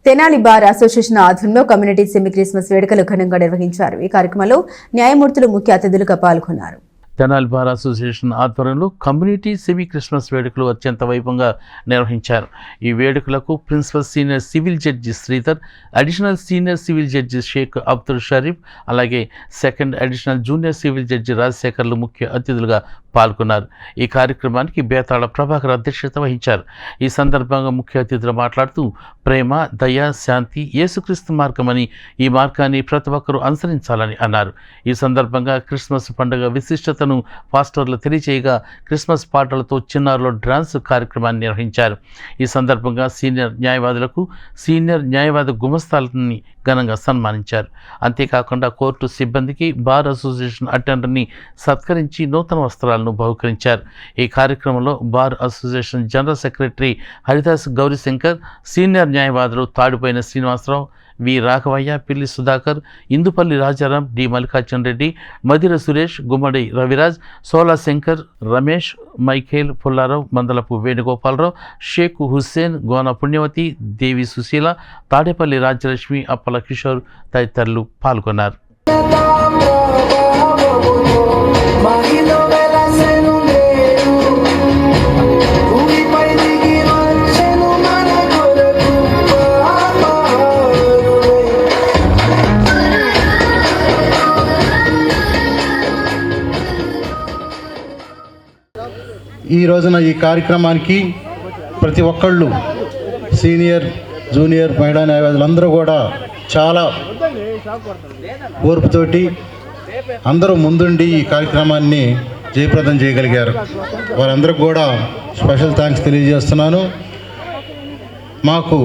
తెనాలి బార్ అసోసియేషన్ ఆధ్వర్యంలో కమ్యూనిటీ సెమీ క్రిస్మస్ వేడుకలు ఘనంగా నిర్వహించారు. ఈ కార్యక్రమంలో న్యాయమూర్తులు ముఖ్య అతిథులుగా పాల్గొన్నారు. తెనాలి బార్ అసోసియేషన్ ఆధ్వర్యంలో కమ్యూనిటీ సెమీ క్రిస్మస్ వేడుకలు అత్యంత వైభవంగా నిర్వహించారు. ఈ వేడుకలకు principal senior civil judge Sridhar, additional senior civil judge Shaik Abdul Sharif, అలాగే second additional junior civil judge రాజశేఖర్లు ముఖ్య అతిథులుగా పాల్గొన్నారు. ఈ కార్యక్రమానికి బేతాళ ప్రభాకర్ అధ్యక్షత వహించారు. ఈ సందర్భంగా ముఖ్య అతిథులు మాట్లాడుతూ ప్రేమ, దయ, శాంతి యేసుక్రీస్తు మార్గమని, ఈ మార్గాన్ని ప్రతి ఒక్కరూ అనుసరించాలని అన్నారు. ఈ సందర్భంగా క్రిస్మస్ పండుగ విశిష్టతను పాస్టర్లు తెలియజేయగా క్రిస్మస్ పాటలతో చిన్నారులో డ్యాన్స్ కార్యక్రమాన్ని నిర్వహించారు. ఈ సందర్భంగా సీనియర్ న్యాయవాదులకు సీనియర్ న్యాయవాద గుమస్తాలని ఘనంగా సన్మానించారు. అంతేకాకుండా కోర్టు సిబ్బందికి బార్ అసోసియేషన్ అటెండర్ని సత్కరించి నూతన వస్త్రాలను బహుకరించారు. ఈ కార్యక్రమంలో bar association general secretary Haridas Gauri Shankar, senior న్యాయవాదులు తాడిపోయిన శ్రీనివాసరావు, వి రాఘవయ్య, పిల్లి సుధాకర్, ఇందుపల్లి రాజారాం, డి మల్లికార్జున రెడ్డి, మదిర సురేష్, గుమ్మడి రవిరాజ్, సోలా శంకర్, రమేష్, మైఖేల్, పుల్లారావు, మందలపు వేణుగోపాలరావు, షేక్ హుస్సేన్, గోన పుణ్యవతి, దేవి సుశీల, తాడేపల్లి రాజ్యలక్ష్మి, అప్పల కిషోర్ తదితరులు పాల్గొన్నారు. ఈ రోజున ఈ కార్యక్రమానికి ప్రతి ఒక్కళ్ళు సీనియర్, జూనియర్ మహిళా న్యాయవాదులందరూ కూడా చాలా ఓర్పుతోటి అందరూ ముందుండి ఈ కార్యక్రమాన్ని జయప్రదం చేయగలిగారు. వారందరికీ కూడా స్పెషల్ థ్యాంక్స్ తెలియజేస్తున్నాను. మాకు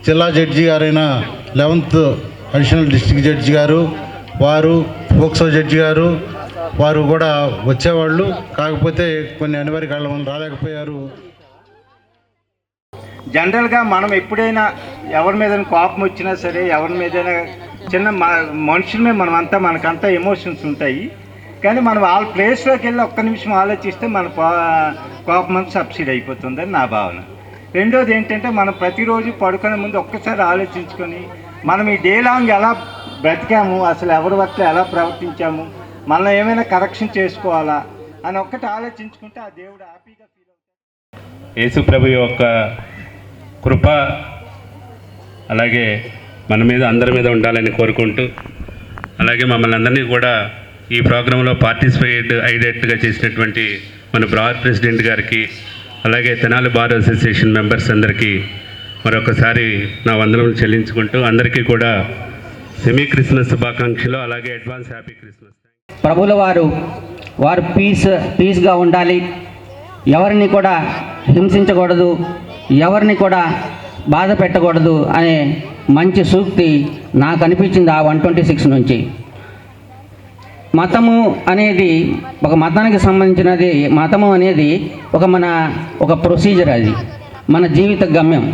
జిల్లా జడ్జి గారైన 11th అడిషనల్ డిస్ట్రిక్ట్ జడ్జి గారు, వారు పోక్సో జడ్జి గారు, వారు కూడా వచ్చేవాళ్ళు, కాకపోతే కొన్ని అనివార్య కారణాల వల్ల రాలేకపోయారు. జనరల్గా మనం ఎప్పుడైనా ఎవరి మీద కోపం వచ్చినా సరే, ఎవరి మీదైనా చిన్న మనుషులమే మనమంతా, మనకంతా ఎమోషన్స్ ఉంటాయి. కానీ మనం వాళ్ళ ప్లేస్లోకి వెళ్ళి ఒక్క నిమిషం ఆలోచిస్తే మన కోపం అంతా సబ్సిడీ అయిపోతుందని నా భావన. రెండోది ఏంటంటే, మనం ప్రతిరోజు పడుకునే ముందు ఒక్కసారి ఆలోచించుకొని మనం ఈ డే లాంగ్ ఎలా బ్రతికాము, అసలు ఎవరి పట్ల ఎలా ప్రవర్తించాము, మనం ఏమైనా కరెక్షన్ చేసుకోవాలా అని ఒక్కటి ఆలోచించుకుంటే ఆ దేవుడు హ్యాపీగా ఫీల్ అవుతాడు. యేసు ప్రభు యొక్క కృప అలాగే మన మీద అందరి మీద ఉండాలని కోరుకుంటూ, అలాగే మమ్మల్ని అందరినీ కూడా ఈ ప్రోగ్రాంలో పార్టిసిపేట్ అయ్యేట్టుగా చేసినటువంటి మన బార్ ప్రెసిడెంట్ గారికి, అలాగే తెనాలి బార్ అసోసియేషన్ మెంబర్స్ అందరికీ మరొకసారి నా వందనములు చెల్లించుకుంటూ అందరికీ కూడా సెమీ క్రిస్మస్ శుభాకాంక్షలు, అలాగే అడ్వాన్స్ హ్యాపీ క్రిస్మస్. ప్రభుల వారు పీస్గా ఉండాలి, ఎవరిని కూడా హింసించకూడదు, ఎవరిని కూడా బాధ పెట్టకూడదు అనే మంచి సూక్తి నాకు అనిపించింది ఆ 126 నుంచి. మతము అనేది ఒక మతానికి సంబంధించినది. మతము అనేది ఒక ప్రొసీజర్, అది మన జీవిత గమ్యం.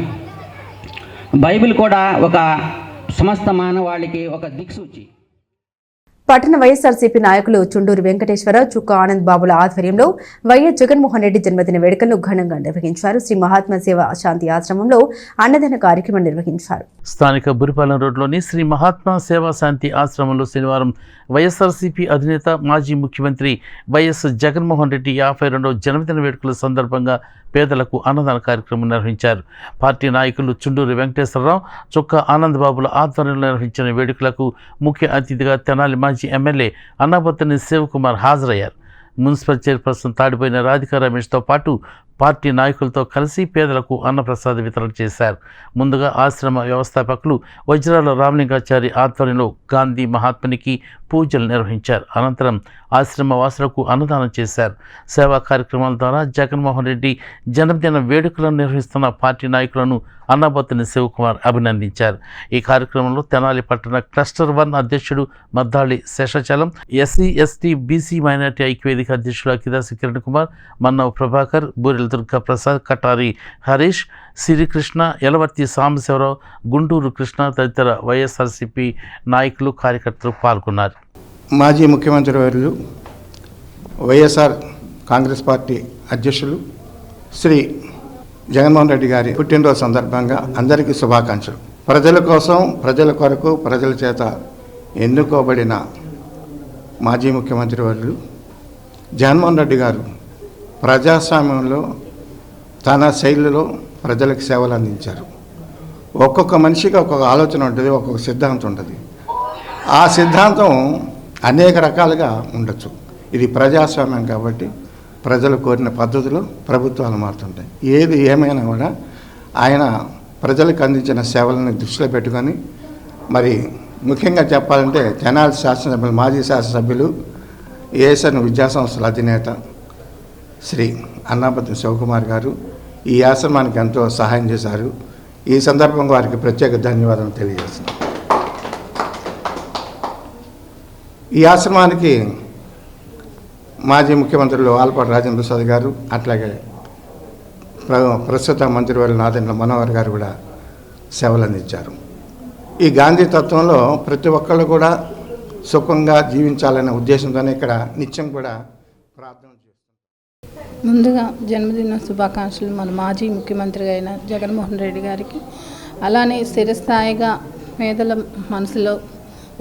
బైబిల్ కూడా ఒక సమస్త మానవాళికి ఒక దిక్సూచి. పట్టణ వైఎస్ఆర్సీపీ నాయకులు చుండూరు వెంకటేశ్వరరావు, చుక్క ఆనంద్ బాబుల ఆధ్వర్యంలో వైఎస్ జగన్మోహన్ రెడ్డి జన్మదిన వేడుకలను ఘనంగా నిర్వహించారు. శ్రీ మహాత్మా సేవ శాంతి ఆశ్రమంలో అన్నదాన కార్యక్రమం నిర్వహించారు. స్థానిక బురిపాలెం రోడ్లోని శ్రీ మహాత్మా సేవా శాంతి ఆశ్రమంలో శనివారం వైఎస్ఆర్సీపీ అధినేత మాజీ ముఖ్యమంత్రి వైఎస్ జగన్మోహన్ రెడ్డి 52వ జన్మదిన వేడుకల సందర్భంగా పేదలకు అన్నదాన కార్యక్రమం నిర్వహించారు. పార్టీ నాయకులు చుండూరు వెంకటేశ్వరరావు, చుక్క ఆనంద్ బాబుల ఆధ్వర్యంలో నిర్వహించిన వేడుకలకు ముఖ్య అతిథిగా తెనాలి మాజీ ఎమ్మెల్యే అన్నాబత్తుని శివకుమార్ హాజరయ్యారు. మున్సిపల్ చైర్పర్సన్ తాడిపోయిన రాధికా రమేష్తో పాటు పార్టీ నాయకులతో కలిసి పేదలకు అన్నప్రసాద వితరణ చేశారు. ముందుగా ఆశ్రమ వ్యవస్థాపకులు వజ్రాల రామలింగాచారి ఆధ్వర్యంలో గాంధీ మహాత్మునికి పూజలు నిర్వహించారు. అనంతరం ఆశ్రమ వాసులకు అన్నదానం చేశారు. సేవా కార్యక్రమాల ద్వారా జగన్మోహన్ రెడ్డి జన్మదిన వేడుకలను నిర్వహిస్తున్న పార్టీ నాయకులను అన్నాబత్తుని శివకుమార్ అభినందించారు. ఈ కార్యక్రమంలో తెనాలి పట్టణ క్లస్టర్ 1 అధ్యక్షుడు Maddali Seshachalam, SC ST BC minority ఐక్యవేదిక అధ్యక్షుడు అకిదాసి కిరణ్ కుమార్, మన్నవ ప్రభాకర్, బూరెల దుర్గా ప్రసాద్, కటారి హరీష్, శ్రీకృష్ణ, యలవర్తి సాంబశివరావు, గుంటూరు కృష్ణ తదితర వైఎస్ఆర్సీపీ నాయకులు, కార్యకర్తలు పాల్గొన్నారు. మాజీ ముఖ్యమంత్రి వర్యులు వైఎస్ఆర్ కాంగ్రెస్ పార్టీ అధ్యక్షులు శ్రీ జగన్మోహన్ రెడ్డి గారి పుట్టినరోజు సందర్భంగా అందరికీ శుభాకాంక్షలు. ప్రజల కోసం, ప్రజల కొరకు, ప్రజల చేత ఎన్నుకోబడిన మాజీ ముఖ్యమంత్రి వర్యులు జగన్మోహన్ రెడ్డి గారు ప్రజాస్వామ్యంలో తన శైలిలో ప్రజలకు సేవలు అందించారు. ఒక్కొక్క మనిషికి ఒక్కొక్క ఆలోచన ఉంటుంది, ఒక్కొక్క సిద్ధాంతం ఉంటుంది. ఆ సిద్ధాంతం అనేక రకాలుగా ఉండొచ్చు. ఇది ప్రజాస్వామ్యం కాబట్టి ప్రజలు కోరిన పద్ధతిలో ప్రభుత్వాలు మారుతుంటాయి. ఏది ఏమైనా కూడా ఆయన ప్రజలకు అందించిన సేవలను దృష్టిలో పెట్టుకొని, మరి ముఖ్యంగా చెప్పాలంటే తెనాలి శాసనసభ్యులు, మాజీ శాసనసభ్యులు, ఏఎస్ఎన్ విద్యాసంస్థల అధినేత శ్రీ అన్నాబత్తుని శివకుమార్ గారు ఈ ఆశ్రమానికి ఎంతో సహాయం చేశారు. ఈ సందర్భంగా వారికి ప్రత్యేక ధన్యవాదాలు తెలియజేస్తున్నాను. ఈ ఆశ్రమానికి మాజీ ముఖ్యమంత్రులు ఆలపాటి రాజేంద్ర ప్రసాద్ గారు, అట్లాగే ప్రస్తుత మంత్రివర్యులు నాదెండ్ల మనోహర్ గారు కూడా సేవలు అందించారు. ఈ గాంధీ తత్వంలో ప్రతి ఒక్కళ్ళు కూడా సుఖంగా జీవించాలనే ఉద్దేశంతోనే ఇక్కడ నిత్యం కూడా ప్రార్థన చేస్తారు. ముందుగా జన్మదిన శుభాకాంక్షలు మన మాజీ ముఖ్యమంత్రి అయిన జగన్మోహన్ రెడ్డి గారికి. అలానే స్థిరస్థాయిగా పేదల మనసులో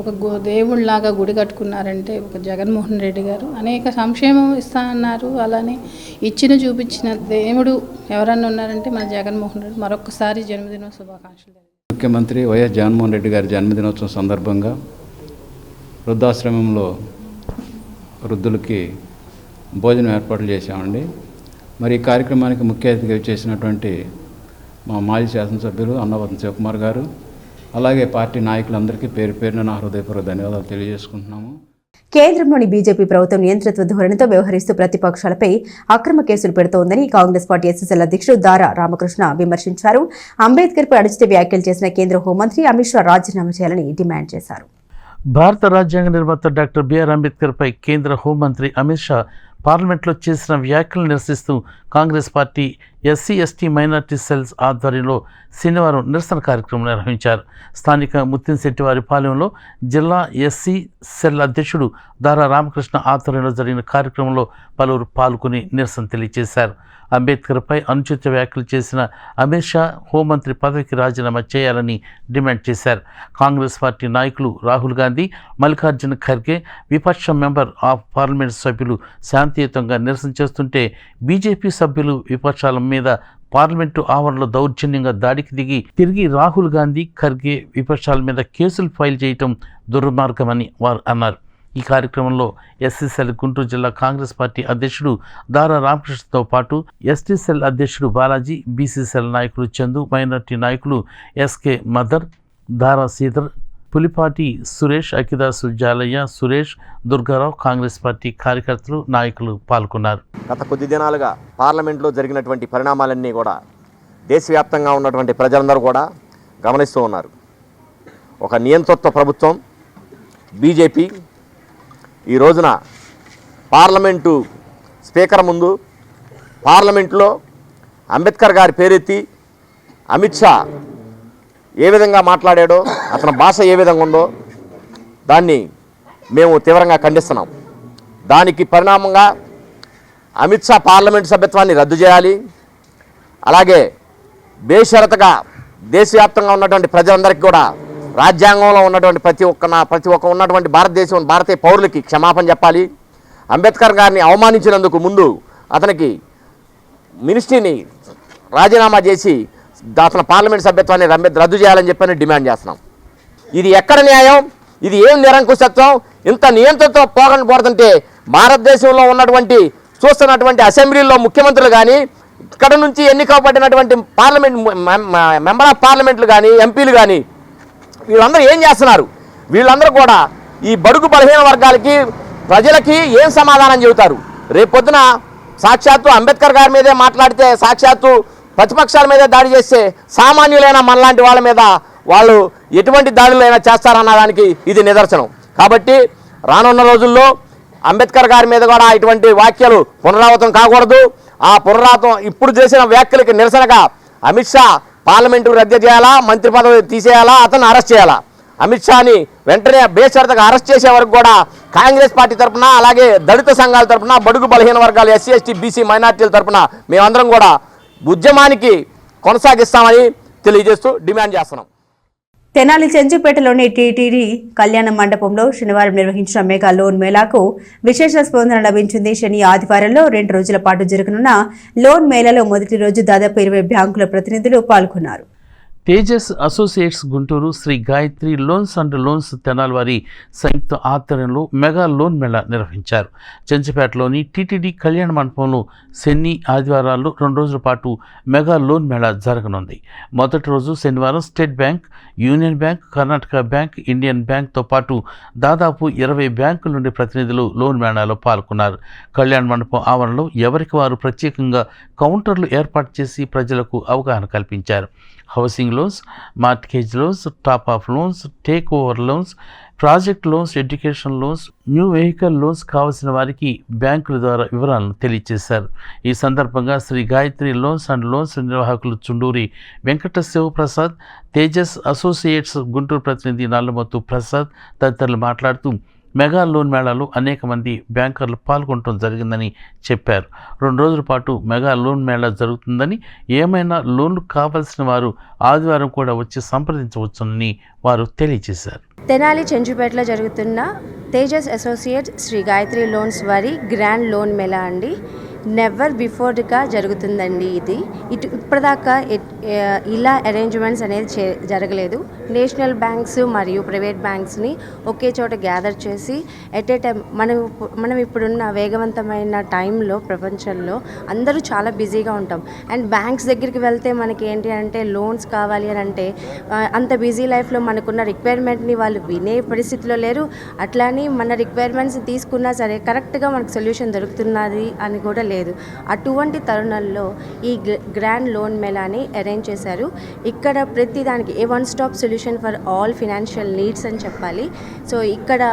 ఒక దేవుళ్ళలాగా గుడి కట్టుకున్నారంటే ఒక జగన్మోహన్ రెడ్డి గారు. అనేక సంక్షేమం ఇస్తా అన్నారు, అలానే చూపించిన దేవుడు ఎవరన్నా ఉన్నారంటే మన జగన్మోహన్ రెడ్డి. మరొకసారి జన్మదిన శుభాకాంక్షలు. ముఖ్యమంత్రి వైఎస్ జగన్మోహన్ రెడ్డి గారి జన్మదినోత్సవం సందర్భంగా వృద్ధాశ్రమంలో వృద్ధులకి భోజనం ఏర్పాట్లు చేశామండి. మరి ఈ కార్యక్రమానికి ముఖ్య అతిథిగా చేసినటువంటి మా మాజీ శాసనసభ్యులు అన్నాబత్తుని శివకుమార్ గారు, అలాగే పార్టీ నాయకులందరికీ పేరు పేరున నా హృదయపూర్వక ధన్యవాదాలు తెలియజేసుకుంటున్నాము. కేంద్రంలోని బీజేపీ ప్రభుత్వం నియంత్రిత్వ ధోరణితో వ్యవహరిస్తూ ప్రతిపక్షాలపై అక్రమ కేసులు పెడుతోందని కాంగ్రెస్ పార్టీ ఎస్ఎస్ఎల్ అధ్యక్షుడు దారా రామకృష్ణ విమర్శించారు. అంబేద్కర్పై అనుచిత వ్యాఖ్యలు చేసిన కేంద్ర హోంమంత్రి అమిత్ షా రాజీనామా చేయాలని డిమాండ్ చేశారు. భారత రాజ్యాంగ నిర్మాత డాక్టర్ బిఆర్ అంబేద్కర్పై కేంద్ర హోంమంత్రి అమిత్ షా పార్లమెంట్లో చేసిన వ్యాఖ్యలను నిరసిస్తూ Congress party SC ST minority cells ఆధ్వర్యంలో శనివారం నిరసన కార్యక్రమం నిర్వహించారు. స్థానిక ముత్తింశెట్టివారిపాలెంలో జిల్లా ఎస్సీ సెల్ అధ్యక్షుడు దారా రామకృష్ణ ఆధ్వర్యంలో జరిగిన కార్యక్రమంలో పలువురు పాల్గొని నిరసన తెలియజేశారు. అంబేద్కర్పై అనుచిత వ్యాఖ్యలు చేసిన అమిత్ షా హోంమంత్రి పదవికి రాజీనామా చేయాలని డిమాండ్ చేశారు. కాంగ్రెస్ పార్టీ నాయకులు రాహుల్ గాంధీ, మల్లికార్జున ఖర్గే, విపక్ష మెంబర్ ఆఫ్ పార్లమెంట్ సభ్యులు శాంతియుతంగా నిరసన చేస్తుంటే బీజేపీ సభ్యులు విపక్షాల మీద పార్లమెంటు ఆవరణలో దౌర్జన్యంగా దాడికి దిగి తిరిగి రాహుల్ గాంధీ, ఖర్గే విపక్షాల మీద కేసులు ఫైల్ చేయటం దుర్మార్గమని వారు అన్నారు. ఈ కార్యక్రమంలో ఎస్సీసెల్ గుంటూరు జిల్లా కాంగ్రెస్ పార్టీ అధ్యక్షుడు దారా రామకృష్ణతో పాటు ఎస్టీసెల్ అధ్యక్షుడు బాలాజీ, బీసీసెల్ నాయకులు చందు, మైనార్టీ నాయకులు ఎస్కే మదర్, దారా శ్రీధర్, పులిపాటి సురేష్, అకిదాసు జాలయ్య, సురేష్, దుర్గారావు, కాంగ్రెస్ పార్టీ కార్యకర్తలు, నాయకులు పాల్గొన్నారు. గత కొద్ది దినాలుగా పార్లమెంట్లో జరిగినటువంటి పరిణామాలన్నీ కూడా దేశవ్యాప్తంగా ఉన్నటువంటి ప్రజలందరూ కూడా గమనిస్తూ ఉన్నారు. ఒక నియంతృత్వ ప్రభుత్వం బీజేపీ ఈ రోజున పార్లమెంటు స్పీకర్ ముందు పార్లమెంట్లో అంబేద్కర్ గారి పేరెత్తి అమిత్ షా ఏ విధంగా మాట్లాడాడో, అతని భాష ఏ విధంగా ఉందో దాన్ని మేము తీవ్రంగా ఖండిస్తున్నాం. దానికి పరిణామంగా అమిత్ షా పార్లమెంటు సభ్యత్వాన్ని రద్దు చేయాలి. అలాగే బేషరతుగా దేశవ్యాప్తంగా ఉన్నటువంటి ప్రజలందరికీ కూడా రాజ్యాంగంలో ఉన్నటువంటి ప్రతి ఒక్క ఉన్నటువంటి భారతీయ పౌరులకి క్షమాపణ చెప్పాలి. అంబేద్కర్ గారిని అవమానించినందుకు ముందు అతనికి మినిస్ట్రీని రాజీనామా చేసి అతని పార్లమెంట్ సభ్యత్వాన్ని రద్దు చేయాలని చెప్పని డిమాండ్ చేస్తున్నాం. ఇది ఎక్కడ న్యాయం? ఇది ఏం నిరంకుశత్వం? ఇంత నియంత్రణతో పోతుంటే భారతదేశంలో ఉన్నటువంటి చూస్తున్నటువంటి అసెంబ్లీలో ముఖ్యమంత్రులు కానీ, ఇక్కడ నుంచి ఎన్నికబడినటువంటి పార్లమెంట్ మెంబర్ ఆఫ్ పార్లమెంట్లు కానీ, ఎంపీలు కానీ వీళ్ళందరూ ఏం చేస్తున్నారు? వీళ్ళందరూ కూడా ఈ బడుగు బలహీన వర్గాలకి ప్రజలకి ఏం సమాధానం చెబుతారు? రేపొద్దున సాక్షాత్తు అంబేద్కర్ గారి మీదే మాట్లాడితే, సాక్షాత్తు ప్రతిపక్షాల మీద దాడి చేస్తే సామాన్యులైన మనలాంటి వాళ్ళ మీద వాళ్ళు ఎటువంటి దాడులైనా చేస్తారన్న దానికి ఇది నిదర్శనం. కాబట్టి రానున్న రోజుల్లో అంబేద్కర్ గారి మీద కూడా ఇటువంటి వ్యాఖ్యలు పునరావృతం కాకూడదు. ఆ పునరావృతం ఇప్పుడు చేసిన వ్యాఖ్యలకి నిరసనగా అమిత్ షా పార్లమెంటు రద్దు చేయాలా, మంత్రి పదవి తీసేయాలా, అతన్ని అరెస్ట్ చేయాలా. అమిత్ షాని వెంటనే బేషరతుగా అరెస్ట్ చేసే వరకు కూడా కాంగ్రెస్ పార్టీ తరఫున, అలాగే దళిత సంఘాల తరఫున, బడుగు బలహీన వర్గాలు ఎస్సీ ఎస్టీ బీసీ మైనార్టీల తరఫున మేమందరం కూడా ఉద్యమానికి కొనసాగిస్తామని తెలియజేస్తూ డిమాండ్ చేస్తున్నాం. తెనాలి చెంచుపేటలోని టీటీడీ కళ్యాణ మండపంలో శనివారం నిర్వహించిన మెగా లోన్ మేళాకు విశేష స్పందన లభించింది. శని ఆదివారంలో 2 రోజుల పాటు జరగనున్న లోన్ మేళాలో మొదటి రోజు దాదాపు 20 బ్యాంకుల ప్రతినిధులు పాల్గొన్నారు. Tejas associates Guntur, Sri Gayatri loans and loans Tenali వారి సంయుక్త ఆధ్వర్యంలో మెగా లోన్ మేళా నిర్వహించారు. చెంచుపేటలోని టీటీడీ కళ్యాణ మండపంలో శని ఆదివారాల్లో 2 రోజుల పాటు మెగా లోన్ మేళా జరగనుంది. మొదటి రోజు శనివారం State Bank, Union Bank, Karnataka Bank, Indian బ్యాంక్తో పాటు దాదాపు 20 బ్యాంకుల నుండి ప్రతినిధులు లోన్ మేళాలో పాల్గొన్నారు. కళ్యాణ మండపం ఆవరణలో ఎవరికి వారు ప్రత్యేకంగా కౌంటర్లు ఏర్పాటు చేసి ప్రజలకు అవగాహన కల్పించారు. Housing loans, mortgage loans, top up loans, take over loans, project loans, education loans, new vehicle loans కావాల్సిన వారికి బ్యాంకుల ద్వారా వివరాలను తెలియజేశారు. ఈ సందర్భంగా Sri Gayatri loans and loans నిర్వాహకులు చుండూరి వెంకట శివప్రసాద్, తేజస్ అసోసియేట్స్ గుంటూరు ప్రతినిధి నల్లమొత్తు ప్రసాద్ తదితరులు మాట్లాడుతూ మెగా లోన్ మేళాలో అనేక మంది బ్యాంకర్లు పాల్గొనడం జరిగిందని చెప్పారు. 2 రోజుల పాటు మెగా లోన్ మేళా జరుగుతుందని, ఏమైనా లోన్లు కావాల్సిన వారు ఆదివారం కూడా వచ్చి సంప్రదించవచ్చునని వారు తెలియజేశారు. తెనాలి చెంచుపేటలో జరుగుతున్న తేజస్ అసోసియేట్స్ శ్రీ గాయత్రి లోన్స్ వారి గ్రాండ్ లోన్ మేళా అండి. నెవర్ బిఫోర్గా జరుగుతుందండి. ఇది ఇప్పటిదాకా ఇలా అరేంజ్మెంట్స్ అనేది జరగలేదు. నేషనల్ బ్యాంక్స్ మరియు ప్రైవేట్ బ్యాంక్స్ని ఒకే చోట గ్యాదర్ చేసి ఎట్ ఏ టైం మనం ఇప్పుడున్న వేగవంతమైన టైంలో ప్రపంచంలో అందరూ చాలా బిజీగా ఉంటాం. అండ్ బ్యాంక్స్ దగ్గరికి వెళ్తే మనకి ఏంటి అంటే లోన్స్ కావాలి అని అంటే అంత బిజీ లైఫ్లో మనకున్న రిక్వైర్మెంట్ని వాళ్ళు వినే పరిస్థితిలో లేరు. అట్లానే మన రిక్వైర్మెంట్స్ తీసుకున్నా సరే కరెక్ట్గా మనకు సొల్యూషన్ దొరుకుతున్నది అని కూడా లేదు. అటువంటి తరుణంలో ఈ గ్రాండ్ లోన్ మేళాని అరేంజ్ చేశారు. ఇక్కడ ప్రతి దానికి a one stop solution for all financial needs అని చెప్పాలి. సో ఇక్కడ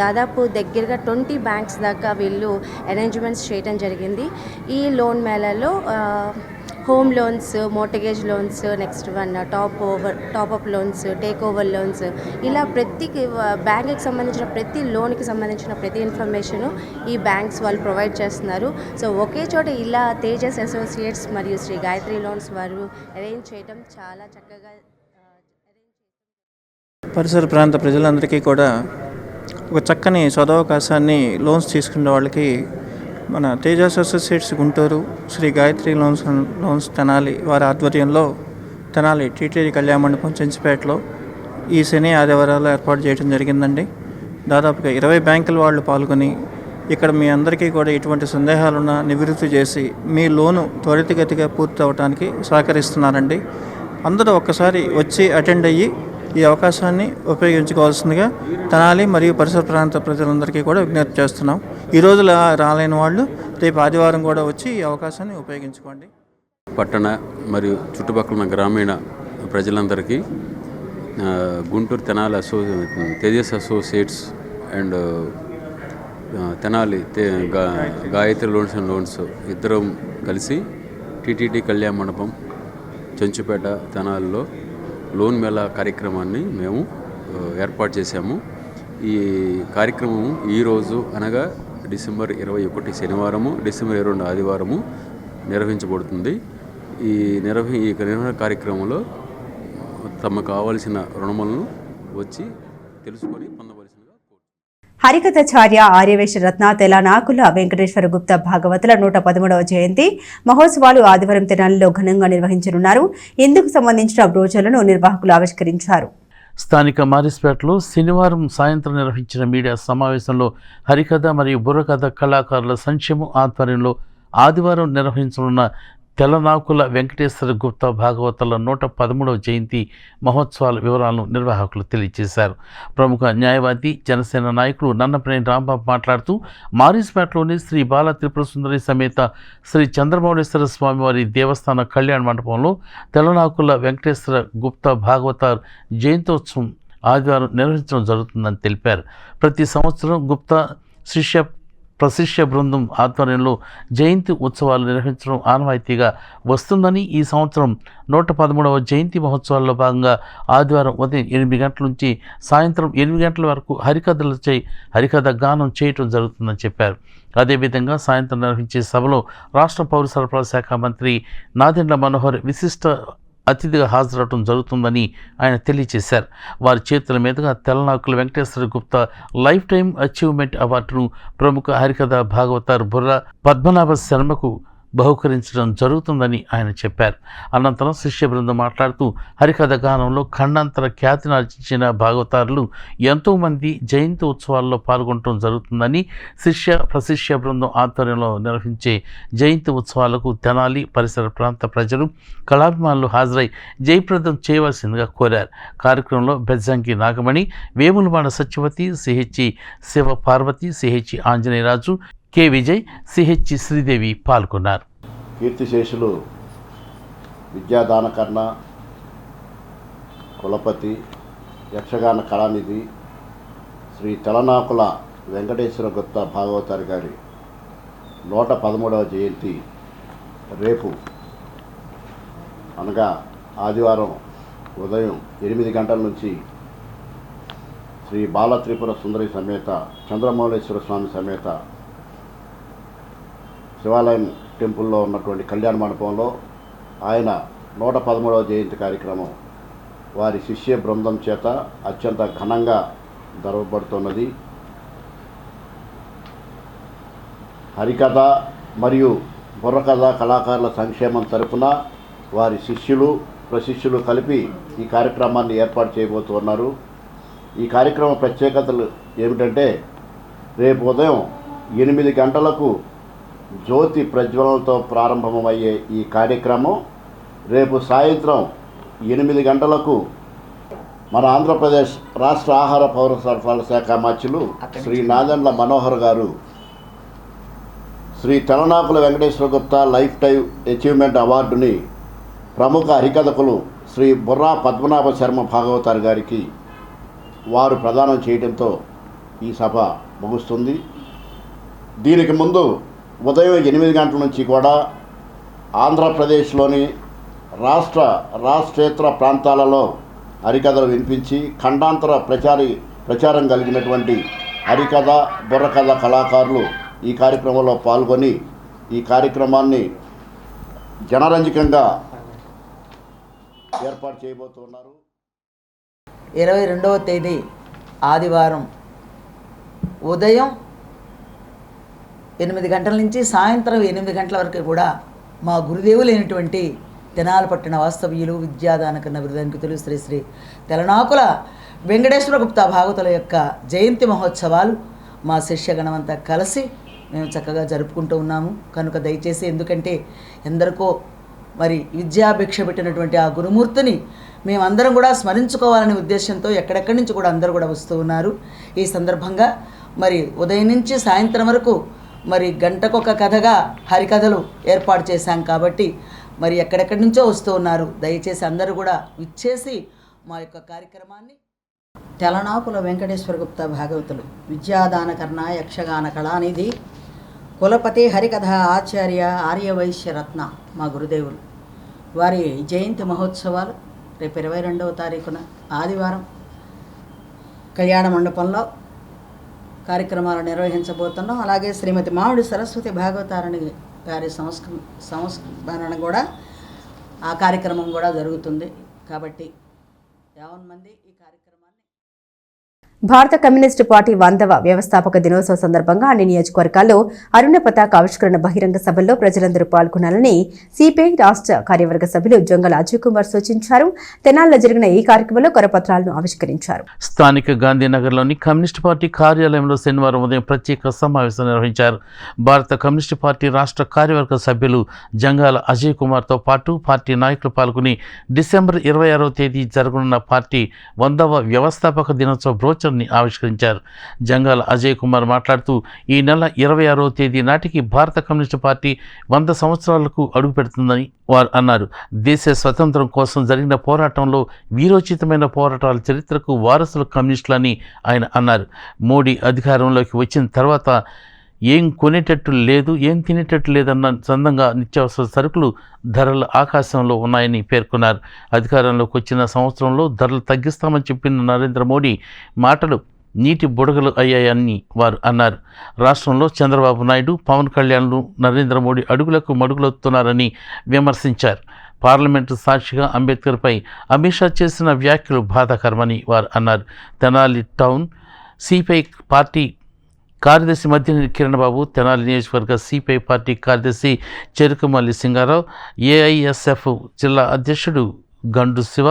దాదాపు దగ్గరగా 20 బ్యాంక్స్ దాకా వీళ్ళు అరేంజ్మెంట్స్ చేయడం జరిగింది. ఈ లోన్ మేళాలో home loans, mortgage loans, next one top up loans, take over loans, ఇలా ప్రతి బ్యాంక్కి సంబంధించిన ప్రతి లోన్కి సంబంధించిన ప్రతి ఇన్ఫర్మేషను ఈ బ్యాంక్స్ వాళ్ళు ప్రొవైడ్ చేస్తున్నారు. సో ఒకే చోట ఇలా తేజస్ అసోసియేట్స్ మరియు శ్రీ గాయత్రి లోన్స్ వారు అరేంజ్ చేయడం చాలా చక్కగా. పరిసర ప్రాంత ప్రజలందరికీ కూడా ఒక చక్కని సదవకాశాన్ని లోన్స్ తీసుకునే వాళ్ళకి మన తేజస్ అసోసియేట్స్ గుంటూరు, శ్రీ గాయత్రి లోన్స్ తెనాలి వారి ఆధ్వర్యంలో తెనాలి టీటీడీ కళ్యాణ మండపం చెంచుపేటలో ఈ శని ఆదివారాలు ఏర్పాటు చేయడం జరిగిందండి. దాదాపుగా 20 బ్యాంకుల వాళ్ళు పాల్గొని ఇక్కడ మీ అందరికీ కూడా ఎటువంటి సందేహాలున్నా నివృత్తి చేసి మీ లోను త్వరితగతిగా పూర్తి అవడానికి సహకరిస్తున్నారండి. అందరూ ఒక్కసారి వచ్చి అటెండ్ అయ్యి ఈ అవకాశాన్ని ఉపయోగించుకోవాల్సిందిగా తెనాలి మరియు పరిసర ప్రాంత ప్రజలందరికీ కూడా విజ్ఞప్తి చేస్తున్నాం. ఈ రోజు రాలేని వాళ్ళు రేపు ఆదివారం కూడా వచ్చి ఈ అవకాశాన్ని ఉపయోగించుకోండి. పట్టణ మరియు చుట్టుపక్కల ఉన్న గ్రామీణ ప్రజలందరికీ Guntur Tenali Tejas associates and Tenali Gayatri loans ఇద్దరం కలిసి టీటీడీ కళ్యాణ మండపం చెంచుపేట తెనాలిలో లోన్ మేళా కార్యక్రమాన్ని మేము ఏర్పాటు చేశాము. ఈ కార్యక్రమం ఈరోజు అనగా డిసెంబర్ 21 శనివారము, డిసెంబర్ 22 ఆదివారము నిర్వహించబడుతుంది. ఈ నిర్వహణ కార్యక్రమంలో తమకు కావలసిన రుణములను వచ్చి తెలుసుకొని పొందవలసిందిగా. హరికథాచార్య ఆర్యవేశ రత్న తెలంగాణ వెంకటేశ్వర గుప్త భాగవతుల 113వ జయంతి మహోత్సవాలు ఆదివారం తెనాలిలో ఘనంగా నిర్వహించనున్నారు. ఇందుకు సంబంధించిన బ్రోచర్లను నిర్వాహకులు ఆవిష్కరించారు. స్థానిక మారిస్పేటలో శనివారం సాయంత్రం నిర్వహించిన మీడియా సమావేశంలో హరికథ మరియు బుర్రకథ కళాకారుల సంక్షేమం ఆధ్వర్యంలో ఆదివారం నిర్వహించనున్న తెలనాకుల వెంకటేశ్వర గుప్త భాగవతుల 113వ జయంతి మహోత్సవాల వివరాలను నిర్వాహకులు తెలియజేశారు. ప్రముఖ న్యాయవాది జనసేన నాయకులు నన్నపనేని రాంబాబు మాట్లాడుతూ మారిస్పేటలోని శ్రీ బాల త్రిపుర సుందరి సమేత శ్రీ చంద్రమౌళేశ్వర స్వామివారి దేవస్థాన కళ్యాణ మండపంలో తెలనాకుల వెంకటేశ్వర గుప్త భాగవత జయంతోత్సవం ఆదివారం నిర్వహించడం జరుగుతుందని తెలిపారు. ప్రతి సంవత్సరం గుప్త ప్రశిష్య బృందం ఆధ్వర్యంలో జయంతి ఉత్సవాలు నిర్వహించడం ఆనవాయితీగా వస్తుందని, ఈ సంవత్సరం 113వ జయంతి మహోత్సవాల్లో భాగంగా ఆదివారం ఉదయం 8 గంటల నుంచి సాయంత్రం 8 గంటల వరకు హరికథ గానం చేయటం జరుగుతుందని చెప్పారు. అదేవిధంగా సాయంత్రం నిర్వహించే సభలో రాష్ట్ర పౌర సరఫరాల శాఖ మంత్రి నాదెండ్ల మనోహర్ విశిష్ట అతిథిగా హాజరవడం జరుగుతుందని ఆయన తెలియజేశారు. వారి చేతుల మీదుగా Telanakula Venkateswara Gupta lifetime achievement అవార్డును ప్రముఖ హరికథ భాగవతార్ బుర్ర పద్మనాభ శర్మకు బహుకరించడం జరుగుతుందని ఆయన చెప్పారు. అనంతరం శిష్య బృందం మాట్లాడుతూ హరికథ గానంలో ఖండాంతర ఖ్యాతిని ఆర్జించిన భాగవతారులు ఎంతోమంది జయంతి ఉత్సవాల్లో పాల్గొనడం జరుగుతుందని, ప్రశిష్య బృందం ఆధ్వర్యంలో నిర్వహించే జయంతి ఉత్సవాలకు తెనాలి పరిసర ప్రాంత ప్రజలు కళాభిమానులు హాజరై జయప్రదం చేయవలసిందిగా కోరారు. కార్యక్రమంలో Bejjanki Nagamani, Vemulawada Satyavathi, CH Siva Parvathi, CH Anjaneyaraju, K Vijay, CH Sridevi పాల్గొన్నారు. కీర్తిశేషులు విద్యాదానకర్ణ, కులపతి, యక్షగాన కళానిధి శ్రీ తెలనాకుల వెంకటేశ్వర గుప్తా భాగవతారి గారి 113వ జయంతి రేపు అనగా ఆదివారం ఉదయం 8 గంటల నుంచి శ్రీ బాల త్రిపుర సుందరి సమేత చంద్రమౌళేశ్వర స్వామి సమేత శివాలయం టెంపుల్లో ఉన్నటువంటి కళ్యాణ మండపంలో ఆయన 113వ జయంతి కార్యక్రమం వారి శిష్య బృందం చేత అత్యంత ఘనంగా జరగబడుతున్నది. హరికథ మరియు బుర్రకథ కళాకారుల సంక్షేమం తరపున వారి ప్రశిష్యులు కలిపి ఈ కార్యక్రమాన్ని ఏర్పాటు చేయబోతున్నారు. ఈ కార్యక్రమం ప్రత్యేకతలు ఏమిటంటే రేపు ఉదయం 8 గంటలకు జ్యోతి ప్రజ్వలనతో ప్రారంభమయ్యే ఈ కార్యక్రమం రేపు సాయంత్రం 8 గంటలకు మన ఆంధ్రప్రదేశ్ రాష్ట్ర ఆహార పౌర సరఫరాల శాఖ మంత్రులు Shri Nadendla Manohar garu Shri Telanakula Venkateswara Gupta lifetime achievement అవార్డుని ప్రముఖ హరికథకులు శ్రీ బుర్రా పద్మనాభ శర్మ భాగవతార్ గారికి వారు ప్రదానం చేయడంతో ఈ సభ ముగుస్తుంది. దీనికి ముందు ఉదయం 8 గంటల నుంచి కూడా ఆంధ్రప్రదేశ్లోని రాష్ట్రేతర ప్రాంతాలలో హరికథలు వినిపించి ఖండాంతర ప్రచారం కలిగినటువంటి హరికథ బుర్రకథ కళాకారులు ఈ కార్యక్రమంలో పాల్గొని ఈ కార్యక్రమాన్ని జనరంజకంగా ఏర్పాటు చేయబోతున్నారు. 22వ తేదీ ఆదివారం ఉదయం 8 గంటల నుంచి సాయంత్రం 8 గంటల వరకు కూడా మా గురుదేవులైనటువంటి తెనాలి పట్టణ వాస్తవ్యులు విద్యాదానకర్ణ బిరుదాంకితులు శ్రీ శ్రీ తెలనాకుల వెంకటేశ్వర గుప్తా భాగవతుల యొక్క జయంతి మహోత్సవాలు మా శిష్యగణమంతా కలిసి మేము చక్కగా జరుపుకుంటూ ఉన్నాము. కనుక దయచేసి, ఎందుకంటే ఎందరికో మరి విద్యాభిక్ష పెట్టినటువంటి ఆ గురుమూర్తిని మేమందరం కూడా స్మరించుకోవాలనే ఉద్దేశంతో ఎక్కడెక్కడి నుంచి కూడా అందరూ కూడా వస్తూ ఉన్నారు. ఈ సందర్భంగా మరి ఉదయం నుంచి సాయంత్రం వరకు మరి గంటకొక కథగా హరికథలు ఏర్పాటు చేశాం. కాబట్టి మరి ఎక్కడెక్కడి నుంచో వస్తూ ఉన్నారు. దయచేసి అందరూ కూడా విచ్చేసి మా యొక్క కార్యక్రమాన్ని తెలనాకుల వెంకటేశ్వర గుప్తా భాగవతులు విద్యాదానకర్ణ యక్షగాన కళానిధి కులపతి హరికథ ఆచార్య ఆర్యవైశ్య రత్న మా గురుదేవులు వారి జయంతి మహోత్సవాలు రేపు 22వ తారీఖున ఆదివారం కళ్యాణ మండపంలో కార్యక్రమాలు నిర్వహించబోతున్నాం. అలాగే శ్రీమతి మామిడి సరస్వతి భాగవతారణి గారి సంస్మరణ కూడా ఆ కార్యక్రమం కూడా జరుగుతుంది. కాబట్టి 50 మంది ఈ కార్యక్రమాన్ని భారత కమ్యూనిస్టు పార్టీ 100వ వ్యవస్థాపక దినోత్సవ సందర్భంగా అన్ని నియోజకవర్గాల్లో అరుణ పతాక ఆవిష్కరణ బహిరంగ సభల్లో ప్రజలందరూ పాల్గొనాలని సిపిఐ రాష్ట్ర కార్యవర్గ సభ్యులు జొంగల అజయ్ కుమార్ సూచించారు. తెనాలిలో జరిగిన ఈ కార్యక్రమంలో కరపత్రాలను ఆవిష్కరించారు. స్థానిక గాంధీనగర్లోని కమ్యూనిస్టు పార్టీ కార్యాలయంలో శనివారం ఉదయం ప్రత్యేక సమావేశం నిర్వహించారు. భారత కమ్యూనిస్టు పార్టీ రాష్ట్ర కార్యవర్గ సభ్యులు జంగాల అజయ్ కుమార్తో పాటు పార్టీ నాయకులు పాల్గొని డిసెంబర్ 26వ తేదీ జరగనున్న పార్టీ 100వ వ్యవస్థాపక దినోత్సవ బ్రోచర్ ఆవిష్కరించారు. జంగాల అజయ్ కుమార్ మాట్లాడుతూ ఈ నెల 26వ తేదీ నాటికి భారత కమ్యూనిస్టు పార్టీ 100 సంవత్సరాలకు అడుగుపెడుతుందని వారు అన్నారు. దేశ స్వతంత్రం కోసం జరిగిన పోరాటంలో వీరోచితమైన పోరాటాల చరిత్రకు వారసులు కమ్యూనిస్టులని ఆయన అన్నారు. మోడీ అధికారంలోకి వచ్చిన తర్వాత ఏం కొనేటట్టు లేదు, ఏం తినేటట్టు లేదన్న సందంగా నిత్యావసర సరుకులు ధరలు ఆకాశంలో ఉన్నాయని పేర్కొన్నారు. అధికారంలోకి వచ్చిన సంవత్సరంలో ధరలు తగ్గిస్తామని చెప్పిన నరేంద్ర మోడీ మాటలు నీటి బుడగలు అయ్యాయని వారు అన్నారు. రాష్ట్రంలో చంద్రబాబు నాయుడు, పవన్ కళ్యాణ్లు నరేంద్ర మోడీ అడుగులకు మడుగులొత్తున్నారని విమర్శించారు. పార్లమెంటు సాక్షిగా అంబేద్కర్పై అమిత్ షా చేసిన వ్యాఖ్యలు బాధాకరమని వారు అన్నారు. తెనాలి టౌన్ సిపిఐ పార్టీ కార్యదర్శి మధ్యనేని కిరణ్ బాబు, తెనాలి నియోజకవర్గ సిపిఐ పార్టీ కార్యదర్శి చెరుకుమల్లి సింగారావు, ఏఐఎస్ఎఫ్ జిల్లా అధ్యక్షుడు గండు శివ,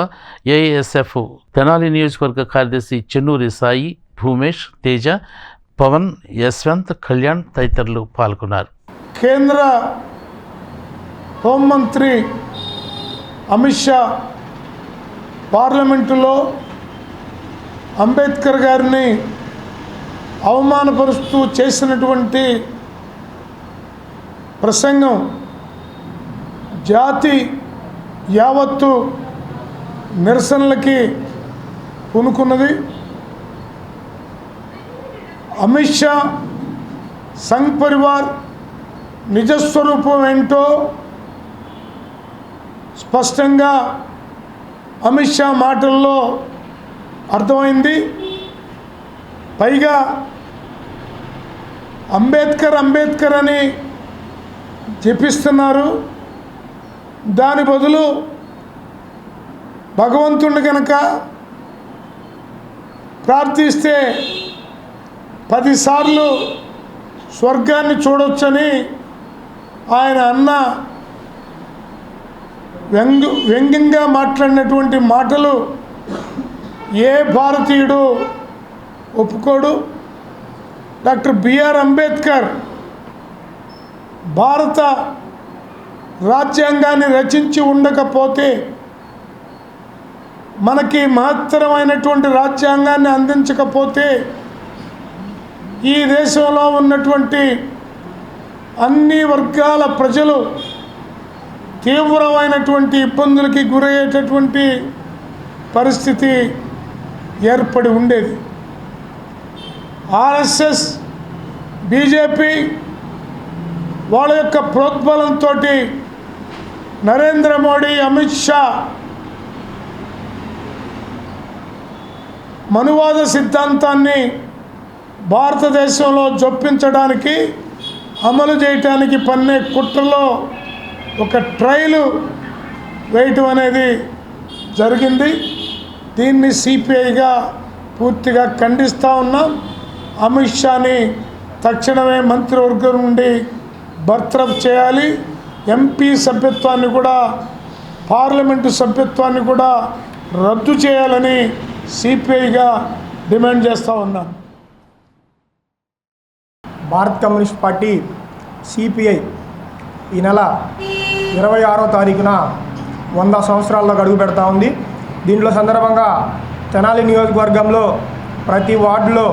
ఏఐఎస్ఎఫ్ తెనాలి నియోజకవర్గ కార్యదర్శి చెన్నూరి సాయి, భూమేష్, తేజ, పవన్, యశ్వంత్, కళ్యాణ్ తదితరులు పాల్గొన్నారు. కేంద్ర హోంమంత్రి అమిత్ షా పార్లమెంటులో అంబేద్కర్ గారిని అవమానపరుస్తూ చేసినటువంటి ప్రసంగం జాతి యావత్తు నిరసనలకి పూనుకున్నది. అమిత్ షా సంఘ్ పరివార్ నిజస్వరూపం ఏంటో స్పష్టంగా అమిత్ షా మాటల్లో అర్థమైంది. పైగా అంబేద్కర్ అని జపిస్తున్నారు. దాని బదులు భగవంతుడిని కనుక ప్రార్థిస్తే 10 సార్లు స్వర్గాన్ని చూడొచ్చని ఆయన అన్న వ్యంగ్యంగా మాట్లాడినటువంటి మాటలు ఏ భారతీయుడు ఒప్పుకోడు. డాక్టర్ బిఆర్ అంబేద్కర్ భారత రాజ్యాంగాన్ని రచించి ఉండకపోతే, మనకి మహత్తరమైనటువంటి రాజ్యాంగాన్ని అందించకపోతే ఈ దేశంలో ఉన్నటువంటి అన్ని వర్గాల ప్రజలు తీవ్రమైనటువంటి ఇబ్బందులకి గురయ్యేటటువంటి పరిస్థితి ఏర్పడి ఉండేది. ఆర్ఎస్ఎస్, బీజేపీ వాళ్ళ యొక్క ప్రోద్బలంతో నరేంద్ర మోడీ, అమిత్ షా మనువాద సిద్ధాంతాన్ని భారతదేశంలో జొప్పించడానికి, అమలు చేయటానికి పన్నే కుట్రలో ఒక ట్రైలు వేయటం అనేది జరిగింది. దీన్ని సిపిఐగా పూర్తిగా ఖండిస్తూ ఉన్నాం. అమిత్ షాని తక్షణమే మంత్రివర్గం నుండి బర్తరఫ్ చేయాలి. ఎంపీ సభ్యత్వాన్ని కూడా, పార్లమెంటు సభ్యత్వాన్ని కూడా రద్దు చేయాలని సిపిఐగా డిమాండ్ చేస్తూ ఉన్నాం. భారత కమ్యూనిస్ట్ పార్టీ సిపిఐ ఈ నెల 26వ తారీఖున 100 సంవత్సరాల్లోకి అడుగు పెడతా ఉంది. దీంట్లో సందర్భంగా తెనాలి నియోజకవర్గంలో ప్రతి వార్డులో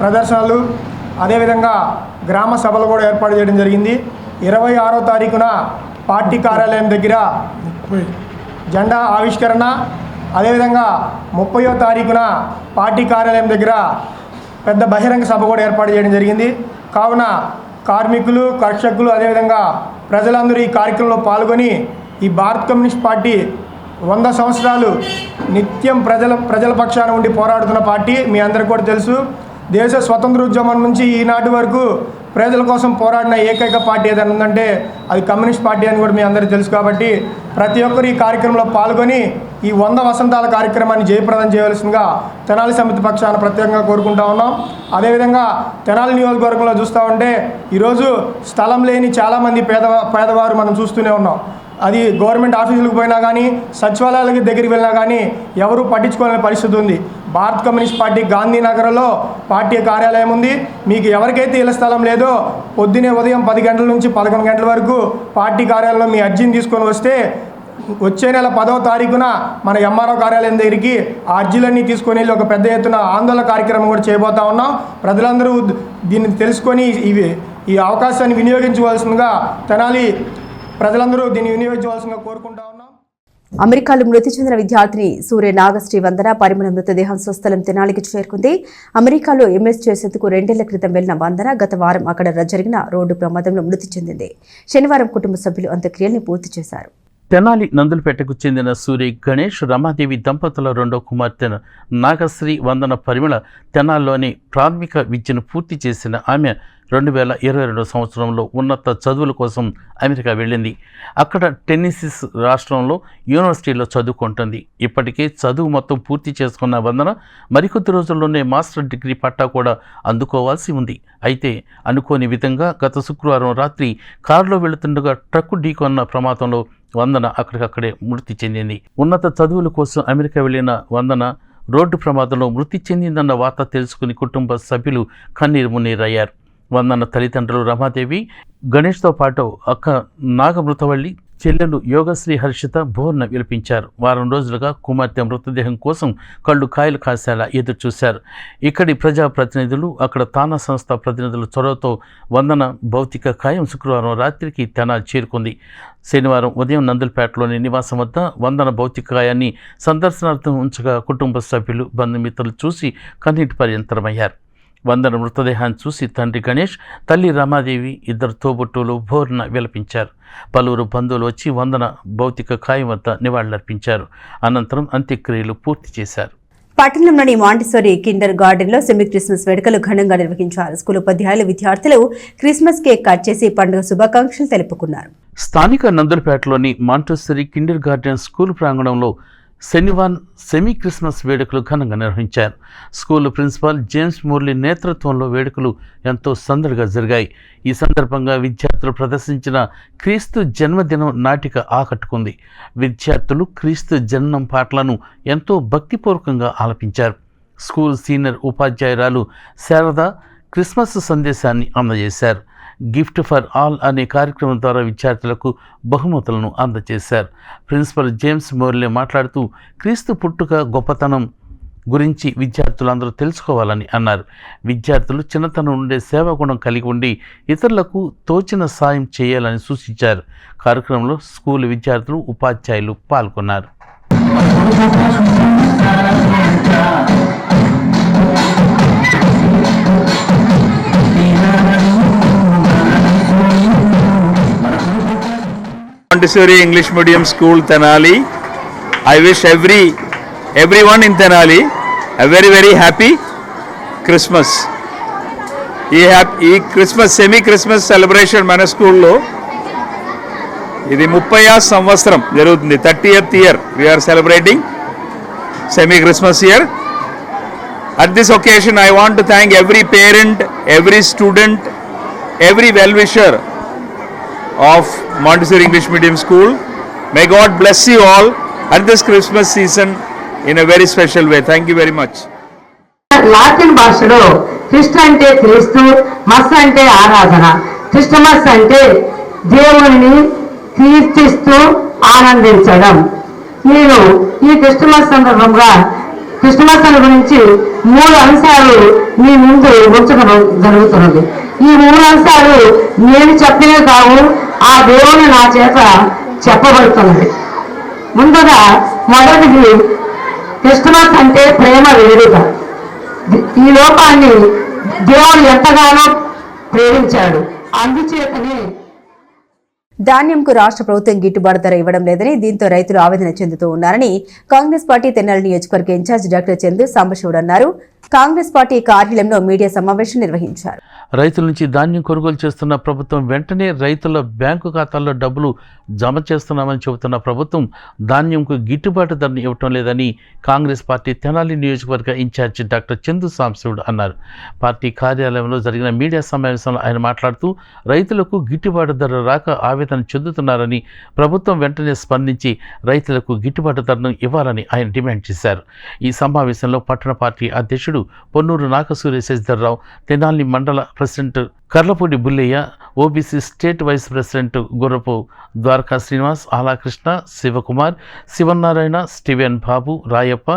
ప్రదర్శనలు, అదేవిధంగా గ్రామ సభలు కూడా ఏర్పాటు చేయడం జరిగింది. 26వ తారీఖున పార్టీ కార్యాలయం దగ్గర జెండా ఆవిష్కరణ, అదేవిధంగా 30వ తారీఖున పార్టీ కార్యాలయం దగ్గర పెద్ద బహిరంగ సభ కూడా ఏర్పాటు చేయడం జరిగింది. కావున కార్మికులు, కర్షకులు, అదేవిధంగా ప్రజలందరూ ఈ కార్యక్రమంలో పాల్గొని ఈ భారత కమ్యూనిస్ట్ పార్టీ 100 సంవత్సరాలు నిత్యం ప్రజల పక్షాన ఉండి పోరాడుతున్న పార్టీ మీ అందరికీ కూడా తెలుసు. దేశ స్వతంత్ర ఉద్యమం నుంచి ఈనాటి వరకు ప్రజల కోసం పోరాడిన ఏకైక పార్టీ ఏదైనా ఉందంటే అది కమ్యూనిస్ట్ పార్టీ అని కూడా మీ అందరికీ తెలుసు. కాబట్టి ప్రతి ఒక్కరు ఈ కార్యక్రమంలో పాల్గొని ఈ 100 వసంతాల కార్యక్రమాన్ని జయప్రదం చేయవలసిందిగా తెనాలి సమితి పక్షాన ప్రత్యేకంగా కోరుకుంటా ఉన్నాం. అదేవిధంగా తెనాలి నియోజకవర్గంలో చూస్తూ ఉంటే ఈరోజు స్థలం లేని చాలామంది పేదవారు మనం చూస్తూనే ఉన్నాం. అది గవర్నమెంట్ ఆఫీసులకు పోయినా కానీ, సచివాలయాలకి దగ్గరికి వెళ్ళినా కానీ ఎవరూ పట్టించుకోలేని పరిస్థితి ఉంది. భారత కమ్యూనిస్ట్ పార్టీ గాంధీనగర్లో పార్టీ కార్యాలయం ఉంది. మీకు ఎవరికైతే ఇళ్ల స్థలం లేదో పొద్దునే ఉదయం 10 గంటల నుంచి 11 గంటల వరకు పార్టీ కార్యాలయంలో మీ అర్జీని తీసుకొని వస్తే వచ్చే నెల 10వ తారీఖున మన ఎంఆర్ఓ కార్యాలయం దగ్గరికి ఆ అర్జీలన్నీ తీసుకొని వెళ్ళి ఒక పెద్ద ఎత్తున ఆందోళన కార్యక్రమం కూడా చేయబోతా ఉన్నాం. ప్రజలందరూ దీన్ని తెలుసుకొని ఈ అవకాశాన్ని వినియోగించవలసిందిగా తెనాలి ప్రజలందరూ దీన్ని వినియోగించవలసిందిగా కోరుకుంటా ఉన్నాం. అమెరికాలో మృతి చెందిన విద్యార్థిని సూర్య నాగశ్రీ వందన పరిమళ మృతదేహం స్వస్థలం తెనాలికి చేరుకుంది. అమెరికాలో ఎంఎస్ చేసేందుకు 2 ఏళ్ల క్రితం వెళ్లిన వందన గత వారం అక్కడ జరిగిన రోడ్డు ప్రమాదంలో మృతి చెందింది. శనివారం కుటుంబ సభ్యులు అంత్యక్రియల్ని పూర్తి చేశారు. తెనాలి నందులపేటకు చెందిన సూర్య గణేష్ రమాదేవి దంపతుల 2వ కుమార్తె నాగశ్రీ వందన పరిమళ తెనాల్లోని ప్రాథమిక విద్యను పూర్తి చేసిన ఆమె 2022 సంవత్సరంలో ఉన్నత చదువుల కోసం అమెరికా వెళ్ళింది. అక్కడ టెన్నెసీ రాష్ట్రంలో యూనివర్సిటీలో చదువుకుంటుంది. ఇప్పటికే చదువు మొత్తం పూర్తి చేసుకున్న వందన మరికొద్ది రోజుల్లోనే మాస్టర్ డిగ్రీ పట్టా కూడా అందుకోవాల్సి ఉంది. అయితే అనుకోని విధంగా గత శుక్రవారం రాత్రి కారులో వెళుతుండగా ట్రక్కు ఢీకొన్న ప్రమాదంలో వందన అక్కడికక్కడే మృతి చెందింది. ఉన్నత చదువుల కోసం అమెరికా వెళ్లిన వందన రోడ్డు ప్రమాదంలో మృతి చెందిందన్న వార్త తెలుసుకుని కుటుంబ సభ్యులు కన్నీరు మున్నీరయ్యారు. వందన తల్లిదండ్రులు రమాదేవి, గణేష్తో పాటు అక్క నాగమృతవల్లి, చెల్లెలు యోగశ్రీ హర్షిత బోర్న విలిపించారు. వారం రోజులుగా కుమార్తె మృతదేహం కోసం కళ్ళు కాయలు కాసేలా ఎదురుచూశారు. ఇక్కడి ప్రజాప్రతినిధులు, అక్కడ తానా సంస్థ ప్రతినిధుల చొరవతో వందన భౌతిక కాయం శుక్రవారం రాత్రికి తెనాలి చేరుకుంది. శనివారం ఉదయం నందులపేటలోని నివాసం వద్ద వందన భౌతిక కాయాన్ని సందర్శనార్థం ఉంచగా కుటుంబ సభ్యులు, బంధుమిత్రులు చూసి కన్నీటి పర్యంతరమయ్యారు. వందన మృతదేహాన్ని చూసి తండ్రి గణేష్, తల్లి రమాదేవి, 2 తోబుట్టువులు బోర్న విలపించారు. పలువురు బంధువులు వచ్చి వందన భౌతిక కాయం వద్ద నివాళులర్పించారు. అనంతరం అంత్యక్రియలు పూర్తి చేశారు. పట్టణంలోని మాంటిసోరీ కిండర్ గార్డెన్లో సెమీ క్రిస్మస్ వేడుకలు ఘనంగా నిర్వహించారు. స్కూల్ ఉపాధ్యాయులు, విద్యార్థులు క్రిస్మస్ కేక్ కట్ చేసి పండుగ శుభాకాంక్షలు తెలుపుకున్నారు. స్థానిక నందులపేటలోని మాంటిసోరీ కిండర్ గార్డెన్ స్కూల్ ప్రాంగణంలో శనివారం సెమీ క్రిస్మస్ వేడుకలు ఘనంగా నిర్వహించారు. స్కూల్ ప్రిన్సిపాల్ జేమ్స్ మురళి నేతృత్వంలో వేడుకలు ఎంతో సందడిగా జరిగాయి. ఈ సందర్భంగా విద్యార్థులు ప్రదర్శించిన క్రీస్తు జన్మదినం నాటిక ఆకట్టుకుంది. విద్యార్థులు క్రీస్తు జన్మం పాటలను ఎంతో భక్తిపూర్వకంగా ఆలపించారు. స్కూల్ సీనియర్ ఉపాధ్యాయురాలు శారద క్రిస్మస్ సందేశాన్ని అందజేశారు. గిఫ్ట్ ఫర్ ఆల్ అనే కార్యక్రమం ద్వారా విద్యార్థులకు బహుమతులను అందజేశారు. ప్రిన్సిపల్ జేమ్స్ మోర్లే మాట్లాడుతూ క్రీస్తు పుట్టుక గొప్పతనం గురించి విద్యార్థులందరూ తెలుసుకోవాలని అన్నారు. విద్యార్థులు చిన్నతనం నుండే సేవాగుణం కలిగి ఉండి ఇతరులకు తోచిన సాయం చేయాలని సూచించారు. కార్యక్రమంలో స్కూల్ విద్యార్థులు, ఉపాధ్యాయులు పాల్గొన్నారు. Montessori English Medium School Tenali. I wish everyone in Tenali a very happy Christmas. ఈ క్రిస్మస్ సెమీ క్రిస్మస్ సెలబ్రేషన్ మన స్కూల్లో ఇది 30వ సంవత్సరం జరుగుతుంది. 30th year we are celebrating semi Christmas year. At this occasion I want to thank every parent, every student, every well-wisher of Montessori English Medium School. May God bless you all at this Christmas season in a very special way. Thank you very much. Latin భాషలో Christ అంటే క్రీస్తు, మస్ అంటే ఆరాధన. Christmas అంటే దేవుని కీర్తిస్తూ ఆనందించడం. నేను ఈ క్రిస్టమస్ సందర్భంగా క్రిస్టమస్ గురించి 3 అంశాలు మీ ముందు ఉంచడం జరుగుతున్నది. ఈ 3 అంశాలు నేను చెప్పినవి కావు, ఆ దేవుని నా చేత చెప్పబడుతున్నది. ముందుగా మొదటిది క్రిస్మస్ అంటే ప్రేమ వేడుక. ఈ లోకాన్ని దేవుడు ఎంతగానో ప్రేమించాడు. అందుచేతనే ధాన్యంకు రాష్ట్ర ప్రభుత్వం గిట్టుబాటు ధర ఇవ్వడం లేదని, దీంతో రైతులు ఆవేదన చెందుతూ ఉన్నారని కాంగ్రెస్ పార్టీ తెనాలి నియోజకవర్గ ఇన్ఛార్జ్ డాక్టర్ చందు సాంబశివుడు అన్నారు. కాంగ్రెస్ పార్టీ కార్యాలయంలో మీడియా సమావేశం నిర్వహించారు. రైతుల నుంచి ధాన్యం కొనుగోలు చేస్తున్న ప్రభుత్వం వెంటనే రైతుల బ్యాంకు ఖాతాల్లో డబ్బులు జమ చేస్తున్నామని చెబుతున్న ప్రభుత్వం ధాన్యంకు గిట్టుబాటు ధరను ఇవ్వటం లేదని కాంగ్రెస్ పార్టీ తెనాలి నియోజకవర్గ ఇన్ఛార్జి డాక్టర్ చందు సాంబశివుడు అన్నారు. పార్టీ కార్యాలయంలో జరిగిన మీడియా సమావేశంలో ఆయన మాట్లాడుతూ రైతులకు గిట్టుబాటు ధర రాక ఆవేదన చెందుతున్నారని, ప్రభుత్వం వెంటనే స్పందించి రైతులకు గిట్టుబాటు ధరను ఇవ్వాలని ఆయన డిమాండ్ చేశారు. ఈ సమావేశంలో పట్టణ పార్టీ అధ్యక్షుడు పొన్నూరు నాగసూర్య శశిధర్రావు, తెనాలి మండల president Karlapudi Bullaiah, OBC state vice president Gurrapu Dwaraka Srinivas, Alakrishna, Sivakumar, Sivanarayana, Steven Babu, Rayappa,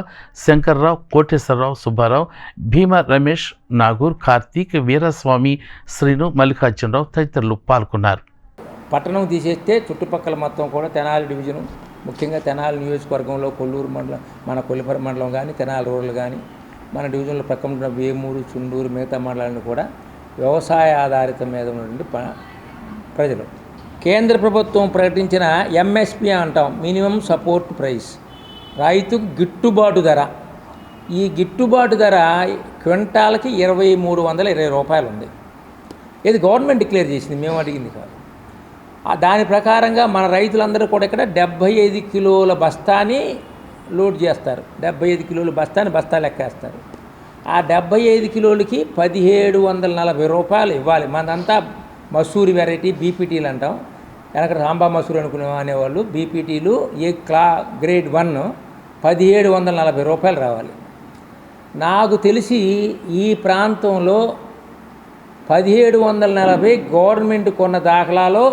Sankar Rao, Koteswara Rao, Subba Rao, Bheema Ramesh, Nagur, Karthik, Veeraswamy, Srinu, Mallikarjuna Rao తదితరులు పాల్గొన్నారు. పట్టణం తీసేస్తే చుట్టుపక్కల మొత్తం కూడా తెనాలి డివిజను, ముఖ్యంగా తెనాలి నియోజకవర్గంలో కొల్లూరు మండలం, మన కొల్లిపర మండలం కానీ, తెనాలి రూరల్ కానీ, మన డివిజన్లో ప్రక్కన ఉన్న వేమూరు, చుండూరు, మిగతా మండలాన్ని కూడా వ్యవసాయ ఆధారిత మీద ఉన్నటువంటి ప్రజలు. కేంద్ర ప్రభుత్వం ప్రకటించిన ఎంఎస్పి అంటాం, మినిమం సపోర్ట్ ప్రైస్, రైతుకు గిట్టుబాటు ధర. ఈ గిట్టుబాటు ధర క్వింటాల్కి 2320 రూపాయలు ఉంది. ఇది గవర్నమెంట్ డిక్లేర్ చేసింది, మేము అడిగింది కాదు. దాని ప్రకారంగా మన రైతులందరూ కూడా ఇక్కడ 75 కిలోల బస్తాని లోడ్ చేస్తారు. 75 కిలోల బస్తా లెక్కేస్తారు. ఆ 75 కిలోలకి 1740 రూపాయలు ఇవ్వాలి. మనదంతా మసూరి వెరైటీ, బీపీటీలు అంటాం. వెనక సాంబా మసూరి అనేవాళ్ళు. బీపీటీలు గ్రేడ్ 1 1740 రూపాయలు రావాలి. నాకు తెలిసి ఈ ప్రాంతంలో 1740 గవర్నమెంట్ కొన్న దాఖలాలో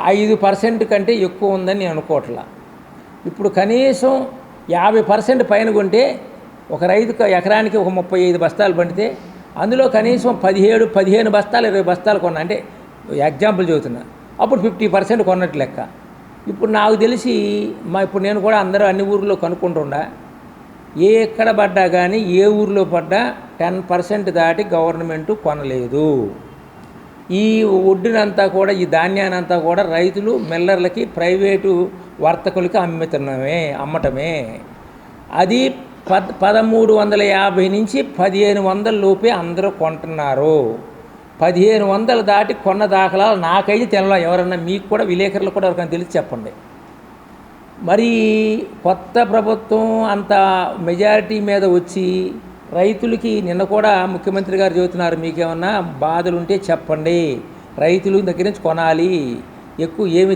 5% కంటే ఎక్కువ ఉందని నేను అనుకోవట్లా. ఇప్పుడు కనీసం 50% పైన కొంటే ఒక రైతుకు ఎకరానికి ఒక 35 బస్తాలు పండితే అందులో కనీసం 15 బస్తాలు 20 బస్తాలు కొన్నా, అంటే ఎగ్జాంపుల్ చెబుతున్నా, అప్పుడు 50% కొన్నట్టు లెక్క. ఇప్పుడు నాకు తెలిసి ఇప్పుడు నేను కూడా అన్ని ఊర్లో కనుక్కుంటుండా, ఎక్కడ పడ్డా కానీ ఏ ఊర్లో పడ్డా 10% దాటి గవర్నమెంట్ కొనలేదు. ఈ ఒడ్డునంతా కూడా, ఈ ధాన్యానంతా కూడా రైతులు మిల్లర్లకి, ప్రైవేటు వర్తకులకి అమ్మటమే. అది 1350 నుంచి 1500 లోపే అందరూ కొంటున్నారు. 1500 దాటి కొన్న దాఖలాలు నాకైతే తెల్ల. ఎవరన్నా మీకు కూడా, విలేకరులు కూడా ఎవరికైనా తెలిసి చెప్పండి. మరి కొత్త ప్రభుత్వం అంత మెజారిటీ మీద వచ్చి రైతులకి నిన్న కూడా ముఖ్యమంత్రి గారు చెబుతున్నారు, మీకేమన్నా బాధలు ఉంటే చెప్పండి, రైతుల దగ్గర నుంచి కొనాలి, ఎక్కువ ఏమి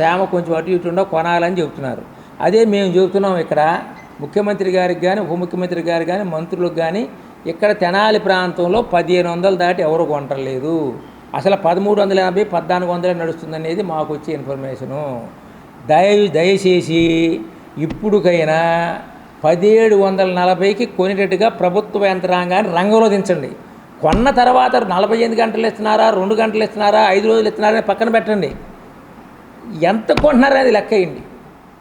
తేమ కొంచెం అటు ఇటు ఉండో కొనాలని చెబుతున్నారు. అదే మేము చెబుతున్నాం. ఇక్కడ ముఖ్యమంత్రి గారికి కానీ, ఉప ముఖ్యమంత్రి గారికి కానీ, మంత్రులకు కానీ ఇక్కడ తెనాలి ప్రాంతంలో 1500 దాటి ఎవరు కొంటలేదు. అసలు 1380, 1400 నడుస్తుందనేది మాకు వచ్చే ఇన్ఫర్మేషను. దయచేసి ఇప్పుడుకైనా 1740కి కొనేటట్టుగా ప్రభుత్వ యంత్రాంగాన్ని రంగంలో దించండి. కొన్న తర్వాత 48 గంటలు ఇస్తున్నారా, 2 గంటలు ఇస్తున్నారా, 5 రోజులు ఇస్తున్నారా పక్కన పెట్టండి. ఎంత కొంటున్నారనేది లెక్కేయండి.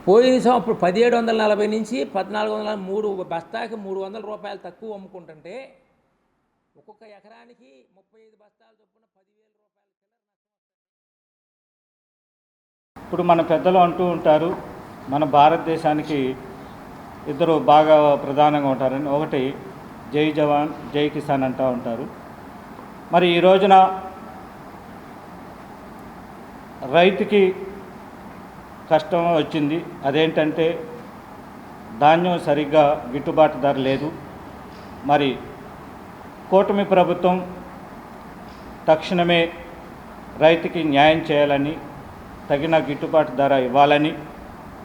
పోయిన అప్పుడు 1740 నుంచి 1403 బస్తాకి 300 రూపాయలు తక్కువ అమ్ముకుంటుంటే ఒక్కొక్క ఎకరానికి 35 బస్తాలు చొప్పున 10,000 రూపాయలు. ఇప్పుడు మన పెద్దలు అంటూ ఉంటారు, మన భారతదేశానికి ఇద్దరు బాగా ప్రధానంగా ఉంటారని. ఒకటి జై జవాన్ జై కిసాన్ అంటూ ఉంటారు. మరి ఈ రోజున రైతుకి కష్టం వచ్చింది. అదేంటంటే ధాన్యం సరిగ్గా గిట్టుబాటు ధర లేదు. మరి కూటమి ప్రభుత్వం తక్షణమే రైతుకి న్యాయం చేయాలని, తగిన గిట్టుబాటు ధర ఇవ్వాలని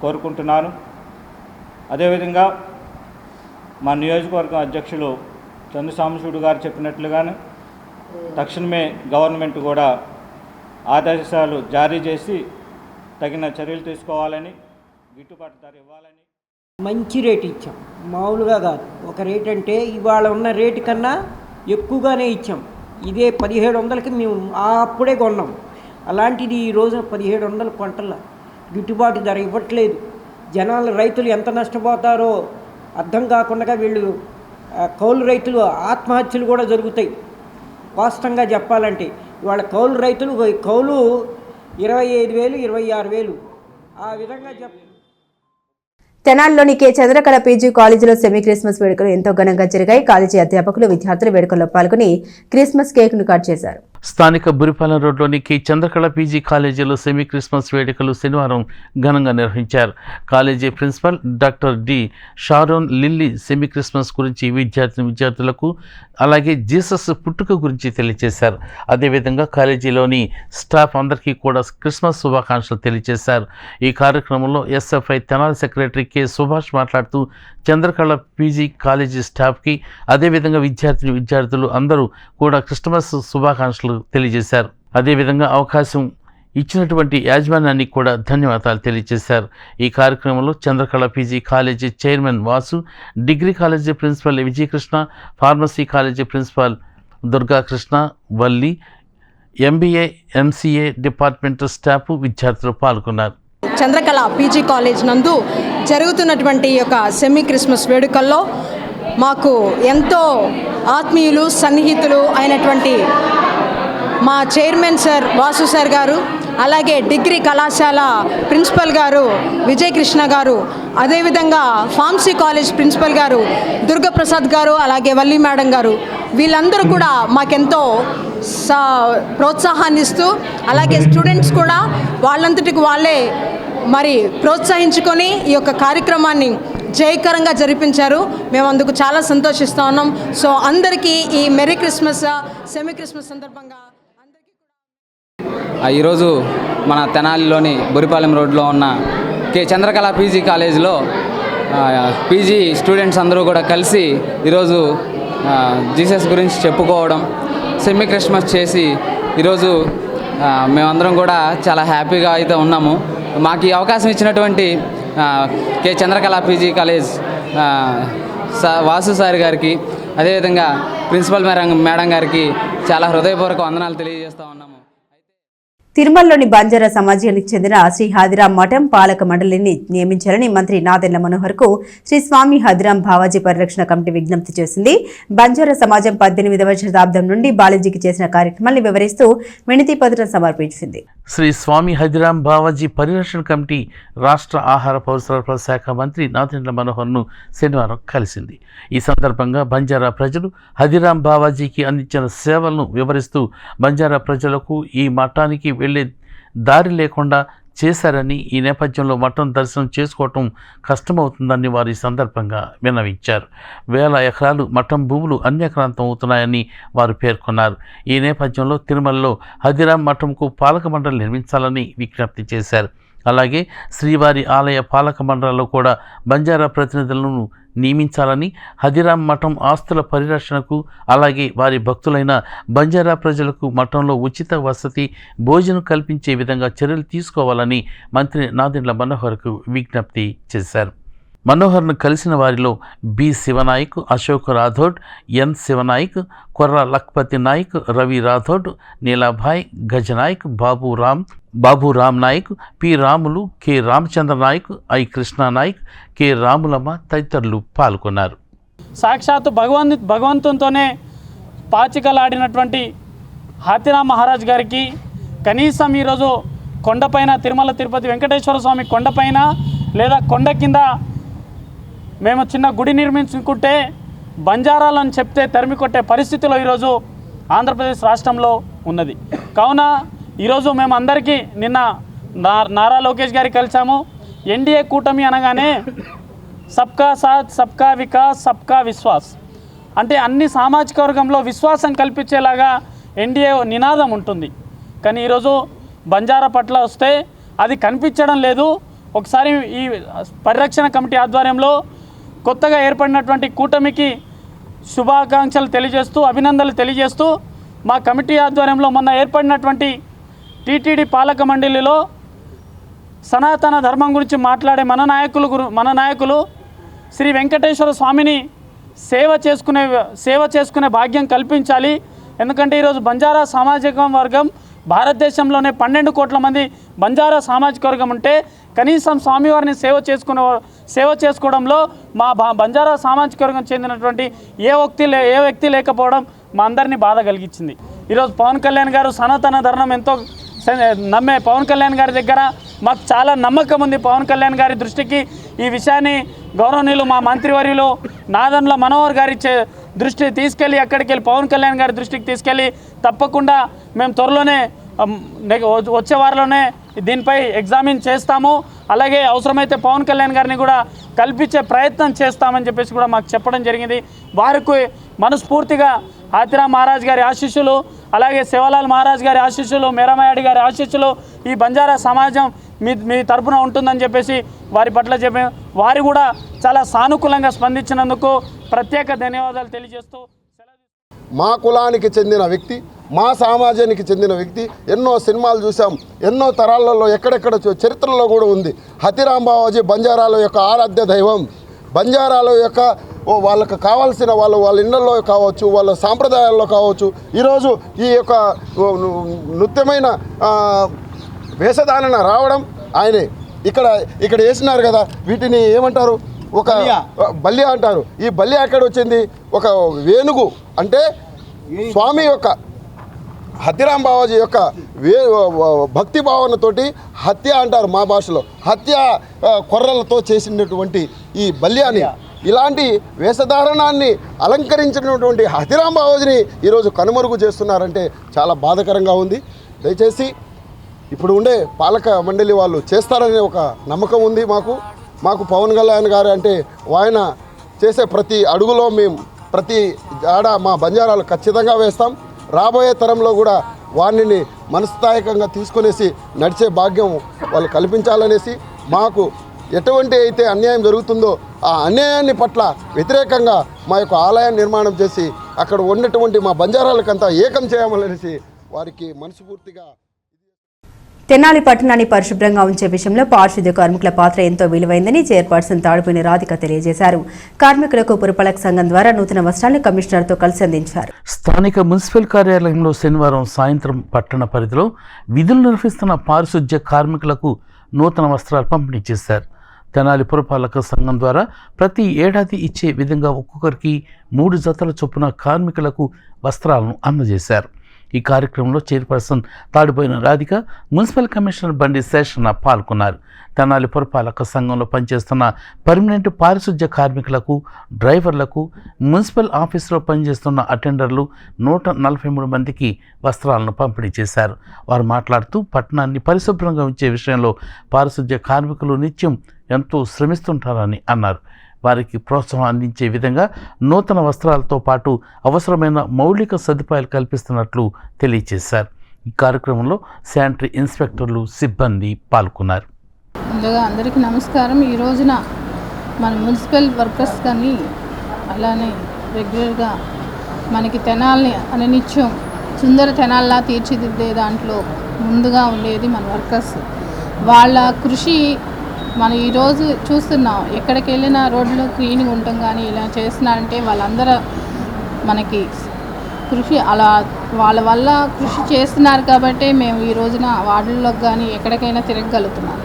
కోరుకుంటున్నాను. అదేవిధంగా మా నియోజకవర్గం అధ్యక్షులు చందు సాంబశివుడు గారు చెప్పినట్లుగానే తక్షణమే గవర్నమెంట్ కూడా ఆదేశాలు జారీ చేసి తగిన చర్యలు తీసుకోవాలని, గిట్టుబాటు ధర ఇవ్వాలని. మంచి రేటు ఇచ్చాం, మామూలుగా కాదు. ఒక రేట్ అంటే ఇవాళ ఉన్న రేటు కన్నా ఎక్కువగానే ఇచ్చాం. ఇదే 1700కి మేము అప్పుడే కొన్నాం. అలాంటిది ఈ రోజున 1700 క్వింటాల గిట్టుబాటు ధర ఇవ్వట్లేదు. జనాలు రైతులు ఎంత నష్టపోతారో అర్థం కాకుండా వీళ్ళు కౌలు రైతులు ఆత్మహత్యలు కూడా జరుగుతాయి. వాస్తవంగా చెప్పాలంటే ఇవాళ కౌలు రైతులు కౌలు 25,000, 26,000 ఆ విధంగా తెనాలిలోని కె చంద్రకళ పీజీ కాలేజీలో సెమీ క్రిస్మస్ వేడుకలు ఎంతో ఘనంగా జరిగాయి. కాలేజీ అధ్యాపకులు, విద్యార్థులు వేడుకల్లో పాల్గొని క్రిస్మస్ కేక్ ను కట్ చేశారు. స్థానిక బురిపాలెం రోడ్లోని కె చంద్రకళ పీజీ కాలేజీలో సెమీ క్రిస్మస్ వేడుకలు శనివారం ఘనంగా నిర్వహించారు. College principal doctor D Sharon Lily semi Christmas గురించి విద్యార్థులకు అలాగే జీసస్ పుట్టుక గురించి తెలియజేశారు. అదేవిధంగా కాలేజీలోని స్టాఫ్ అందరికీ కూడా క్రిస్మస్ శుభాకాంక్షలు తెలియజేశారు. ఈ కార్యక్రమంలో SFI Tenali secretary K Subhash మాట్లాడుతూ చంద్రకళ పీజీ కాలేజీ స్టాఫ్కి అదేవిధంగా విద్యార్థులు అందరూ కూడా క్రిస్మస్ శుభాకాంక్షలు తెలియజేశారు. అదేవిధంగా అవకాశం ఇచ్చినటువంటి యాజమాన్యానికి కూడా ధన్యవాదాలు తెలియజేశారు. ఈ కార్యక్రమంలో Chandrakala PG college chairman Vasu, degree college principal Vijayakrishna, pharmacy college principal Durgakrishna, Valli, MBA, MCA department staff, విద్యార్థులు పాల్గొన్నారు. చంద్రకళ పీజీ కాలేజ్ నందు జరుగుతున్నటువంటి యొక్క సెమీ క్రిస్మస్ వేడుకల్లో మాకు ఎంతో ఆత్మీయులు, సన్నిహితులు అయినటువంటి మా చైర్మన్ సార్ వాసు సార్ గారు, అలాగే డిగ్రీ కళాశాల ప్రిన్సిపల్ గారు విజయకృష్ణ గారు, అదేవిధంగా ఫార్మసీ కాలేజ్ ప్రిన్సిపల్ గారు దుర్గప్రసాద్ గారు, అలాగే వల్లి మేడం గారు, వీళ్ళందరూ కూడా మాకెంతో ప్రోత్సాహాన్ని ఇస్తూ, అలాగే స్టూడెంట్స్ కూడా వాళ్ళంతటికి వాళ్ళే మరి ప్రోత్సహించుకొని ఈ యొక్క కార్యక్రమాన్ని జయకరంగా జరిపించారు. మేము అందుకు చాలా సంతోషిస్తూ ఉన్నాం. సో అందరికీ ఈ మెరీ క్రిస్మస్, సెమీ క్రిస్మస్ సందర్భంగా ఈరోజు మన తెనాలిలోని బురిపాలెం రోడ్లో ఉన్న కె చంద్రకళ పీజీ కాలేజీలో పీజీ స్టూడెంట్స్ అందరూ కూడా కలిసి ఈరోజు జీసస్ గురించి చెప్పుకోవడం, సెమీ క్రిస్మస్ చేసి ఈరోజు మేమందరం కూడా చాలా హ్యాపీగా అయితే ఉన్నాము. మాకు ఈ అవకాశం ఇచ్చినటువంటి K Chandrakala PG college Vasu sir గారికి, అదేవిధంగా ప్రిన్సిపల్ మేడం గారికి చాలా హృదయపూర్వక వందనాలు తెలియజేస్తూ ఉన్నాము. తిరుమలలోని బంజారా సమాజానికి చెందిన శ్రీ హదిరాం మఠం పాలక మండలిని నియమించాలని మంత్రి నాదెండ్ల మనోహర్ కు శ్రీ స్వామి హదిరాం బావాజీ పరిరక్షణ కమిటీ విజ్ఞప్తి చేసింది. బంజారా సమాజం 18వ శతాబ్దం నుండి బాలాజీకి చేసిన కార్యక్రమాన్ని వివరిస్తూ వినతి పత్రం సమర్పించింది. శ్రీ స్వామి హదిరాం బావాజీ పరిరక్షణ కమిటీ రాష్ట్ర ఆహార పౌర సరఫరాల శాఖ మంత్రి నాదెండ్ల మనోహర్ను శనివారం కలిసింది. ఈ సందర్భంగా బంజారా ప్రజలు హదిరాం బావాజీకి అందించిన సేవలను వివరిస్తూ బంజారా ప్రజలకు ఈ మఠానికి వెళ్లే దారి లేకుండా చేశారని, ఈ నేపథ్యంలో మఠం దర్శనం చేసుకోవటం కష్టమవుతుందని వారి సందర్భంగా విన్నవించారు. వేల ఎకరాలు మఠం భూములు అన్యక్రాంతం అవుతున్నాయని వారు పేర్కొన్నారు. ఈ నేపథ్యంలో తిరుమలలో హదిరాం మఠంకు పాలక మండలి నిర్మించాలని విజ్ఞప్తి చేశారు. అలాగే శ్రీవారి ఆలయ పాలక మండలిలో కూడా బంజారా ప్రతినిధులను నియమించాలని, హదిరాం మఠం ఆస్తుల పరిరక్షణకు అలాగే వారి భక్తులైన బంజారా ప్రజలకు మఠంలో ఉచిత వసతి, భోజనం కల్పించే విధంగా చర్యలు తీసుకోవాలని మంత్రి నాదెండ్ల మనోహర్కు విజ్ఞప్తి చేశారు. మనోహర్ను కలిసిన వారిలో B Sivanayak, Ashok Rathod, N Sivanayak, Korra Lakpathi Nayak, Ravi Rathod, Neelabai, Gajanayak, Babu Ram Nayak, P Ramulu, K Ramachandra Nayak, I Krishna Nayak, K Ramulamma తదితరులు పాల్గొన్నారు. సాక్షాత్తు భగవంతునితోనే పాచికలాడినటువంటి హాతిరామ్ మహారాజ్ గారికి కనీసం ఈరోజు కొండపైన తిరుమల తిరుపతి వెంకటేశ్వర స్వామి కొండపైన లేదా కొండ కింద మేము చిన్న గుడి నిర్మించుకుంటే బంజారాలను చెప్తే తరిమి కొట్టే పరిస్థితిలో ఈరోజు ఆంధ్రప్రదేశ్ రాష్ట్రంలో ఉన్నది. కావున ఈరోజు మేము అందరికీ నిన్న నారా లోకేష్ గారికి కలిసాము. ఎన్డీఏ కూటమి అనగానే సబ్కా సాత్, సబ్కా వికాస్, సబ్కా విశ్వాస్ అంటే అన్ని సామాజిక వర్గంలో విశ్వాసం కల్పించేలాగా ఎన్డీఏ నినాదం ఉంటుంది. కానీ ఈరోజు బంజారా పట్ల వస్తే అది కనిపించడం లేదు. ఒకసారి ఈ పరిరక్షణ కమిటీ ఆధ్వర్యంలో కొత్తగా ఏర్పడినటువంటి కూటమికి శుభాకాంక్షలు తెలియజేస్తూ, అభినందనలు తెలియజేస్తూ, మా కమిటీ ఆధ్వర్యంలో మొన్న ఏర్పడినటువంటి టీటీడీ పాలక మండలిలో సనాతన ధర్మం గురించి మాట్లాడే మన నాయకులు శ్రీ వెంకటేశ్వర స్వామిని సేవ చేసుకునే భాగ్యం కల్పించాలి. ఎందుకంటే ఈరోజు బంజారా సామాజిక వర్గం భారతదేశంలోనే 12 కోట్ల మంది బంజారా సామాజిక వర్గం ఉంటే కనీసం స్వామివారిని సేవ చేసుకోవడంలో మా బంజారా సామాజిక వర్గం చెందినటువంటి ఏ వ్యక్తి లేకపోవడం మా అందరినీ బాధ కలిగించింది. ఈరోజు పవన్ కళ్యాణ్ గారు సనాతన ధర్మం ఎంతో నమ్మే పవన్ కళ్యాణ్ గారి దగ్గర మాకు చాలా నమ్మకం ఉంది. పవన్ కళ్యాణ్ గారి దృష్టికి ఈ విషయాన్ని గౌరవనీయులు మా మంత్రివర్యులు నాదన్ల మనోహర్ గారి దృష్టి తీసుకెళ్ళి అక్కడికి వెళ్ళి పవన్ కళ్యాణ్ గారి దృష్టికి తీసుకెళ్ళి తప్పకుండా మేము త్వరలోనే వచ్చే వారంలోనే దీనిపై ఎగ్జామిన్ చేస్తాము. అలాగే అవసరమైతే పవన్ కళ్యాణ్ గారిని కూడా కల్పించే ప్రయత్నం చేస్తామని చెప్పేసి కూడా మాకు చెప్పడం జరిగింది. వారికి మనస్ఫూర్తిగా ఆతిరామ్ మహారాజ్ గారి ఆశీస్సులు, అలాగే శివలాల్ మహారాజ్ గారి ఆశీస్సులు, మేరామాయాడి గారి ఆశీస్సులు ఈ బంజారా సమాజం మీ తరపున ఉంటుందని చెప్పేసి వారి పట్ల చెప్పాం. వారు కూడా చాలా సానుకూలంగా స్పందించినందుకు ప్రత్యేక ధన్యవాదాలు తెలియజేస్తూ, మా కులానికి చెందిన వ్యక్తి, మా సమాజానికి చెందిన వ్యక్తి, ఎన్నో సినిమాలు చూసాం, ఎన్నో తరాలలో ఎక్కడెక్కడ చరిత్రలో కూడా ఉంది. హతిరామ్ బావాజీ బంజారాల యొక్క ఆరాధ్య దైవం. బంజారాల యొక్క వాళ్ళకు కావాల్సిన వాళ్ళ ఇళ్లలో కావచ్చు, వాళ్ళ సాంప్రదాయాల్లో కావచ్చు, ఈరోజు ఈ యొక్క నృత్యమైన వేషధారణ రావడం ఆయనే. ఇక్కడ వేసినారు కదా, వీటిని ఏమంటారు, ఒక బల్లి అంటారు. ఈ బల్లి ఎక్కడ వచ్చింది? ఒక వేణుగు అంటే స్వామి యొక్క హతిరామ్ బావాజీ యొక్క భక్తి భావనతోటి హత్య అంటారు మా భాషలో, హత్య కొర్రలతో చేసినటువంటి ఈ బల్యాని, ఇలాంటి వేషధారణాన్ని అలంకరించినటువంటి హతిరామ్ బావాజీని ఈరోజు కనుమరుగు చేస్తున్నారంటే చాలా బాధాకరంగా ఉంది. దయచేసి ఇప్పుడు ఉండే పాలక మండలి వాళ్ళు చేస్తారనే ఒక నమ్మకం ఉంది మాకు పవన్ కళ్యాణ్ గారు అంటే ఆయన చేసే ప్రతి అడుగులో మేము ప్రతి ఆడ మా బంజారాలు ఖచ్చితంగా వేస్తాం. రాబోయే తరంలో కూడా వారిని మనస్థాయకంగా తీసుకునేసి నడిచే భాగ్యం వాళ్ళు కల్పించాలనేసి, మాకు ఎటువంటి అయితే అన్యాయం జరుగుతుందో ఆ అన్యాయాన్ని పట్ల వ్యతిరేకంగా మా యొక్క ఆలయాన్ని నిర్మాణం చేసి అక్కడ ఉన్నటువంటి మా బంజారాలకంతా ఏకం చేయాలనేసి వారికి మనస్ఫూర్తిగా. తెనాలి పట్టణాన్ని పరిశుభ్రంగా ఉంచే విషయంలో పారిశుద్ధ్య కార్మికుల పాత్ర ఎంతో విలువైందని చైర్పర్సన్ తాడిపోయిన రాధిక తెలియజేశారు. కార్మికులకు పురపాలక సంఘం ద్వారా నూతన వస్త్రాలను కమిషనర్తో కలిసి అందించారు. స్థానిక మున్సిపల్ కార్యాలయంలో శనివారం సాయంత్రం పట్టణ పరిధిలో విధులు నిర్వహిస్తున్న పారిశుద్ధ్య కార్మికులకు నూతన వస్త్రాలు పంపిణీ చేశారు. తెనాలి పురపాలక సంఘం ద్వారా ప్రతి ఏడాది ఇచ్చే విధంగా ఒక్కొక్కరికి 3 జతల చొప్పున కార్మికులకు వస్త్రాలను అందజేశారు. ఈ కార్యక్రమంలో చైర్పర్సన్ తాడిపోయిన రాధిక, మున్సిపల్ కమిషనర్ బండి శేషన్న పాల్గొన్నారు. తెనాలి పురపాలక సంఘంలో పనిచేస్తున్న పర్మనెంట్ పారిశుద్ధ్య కార్మికులకు, డ్రైవర్లకు, మున్సిపల్ ఆఫీసులో పనిచేస్తున్న అటెండర్లు 143 మందికి వస్త్రాలను పంపిణీ చేశారు. వారు మాట్లాడుతూ పట్టణాన్ని పరిశుభ్రంగా ఉంచే విషయంలో పారిశుద్ధ్య కార్మికులు నిత్యం ఎంతో శ్రమిస్తుంటారని అన్నారు. వారికి ప్రోత్సాహం అందించే విధంగా నూతన వస్త్రాలతో పాటు అవసరమైన మౌలిక సదుపాయాలు కల్పిస్తున్నట్లు తెలియజేశారు. ఈ కార్యక్రమంలో శానిటరీ ఇన్స్పెక్టర్లు, సిబ్బంది పాల్గొన్నారు. ముందుగా అందరికీ నమస్కారం. ఈ రోజున మన మున్సిపల్ వర్కర్స్ కానీ అలానే రెగ్యులర్గా మనకి తెనాల్ని అననిత్యం సుందర తెనాల్లా తీర్చిదిద్దే దాంట్లో ముందుగా ఉండేది మన వర్కర్స్. వాళ్ళ కృషి మనం ఈరోజు చూస్తున్నాం. ఎక్కడికి వెళ్ళినా రోడ్లు క్లీన్గా ఉండటం కానీ ఇలా చేస్తున్నారంటే వాళ్ళందరూ మనకి కృషి అలా వాళ్ళ వల్ల కృషి చేస్తున్నారు కాబట్టి మేము ఈ రోజున వార్డుల్లోకి కానీ ఎక్కడికైనా తిరగలుగుతున్నాం.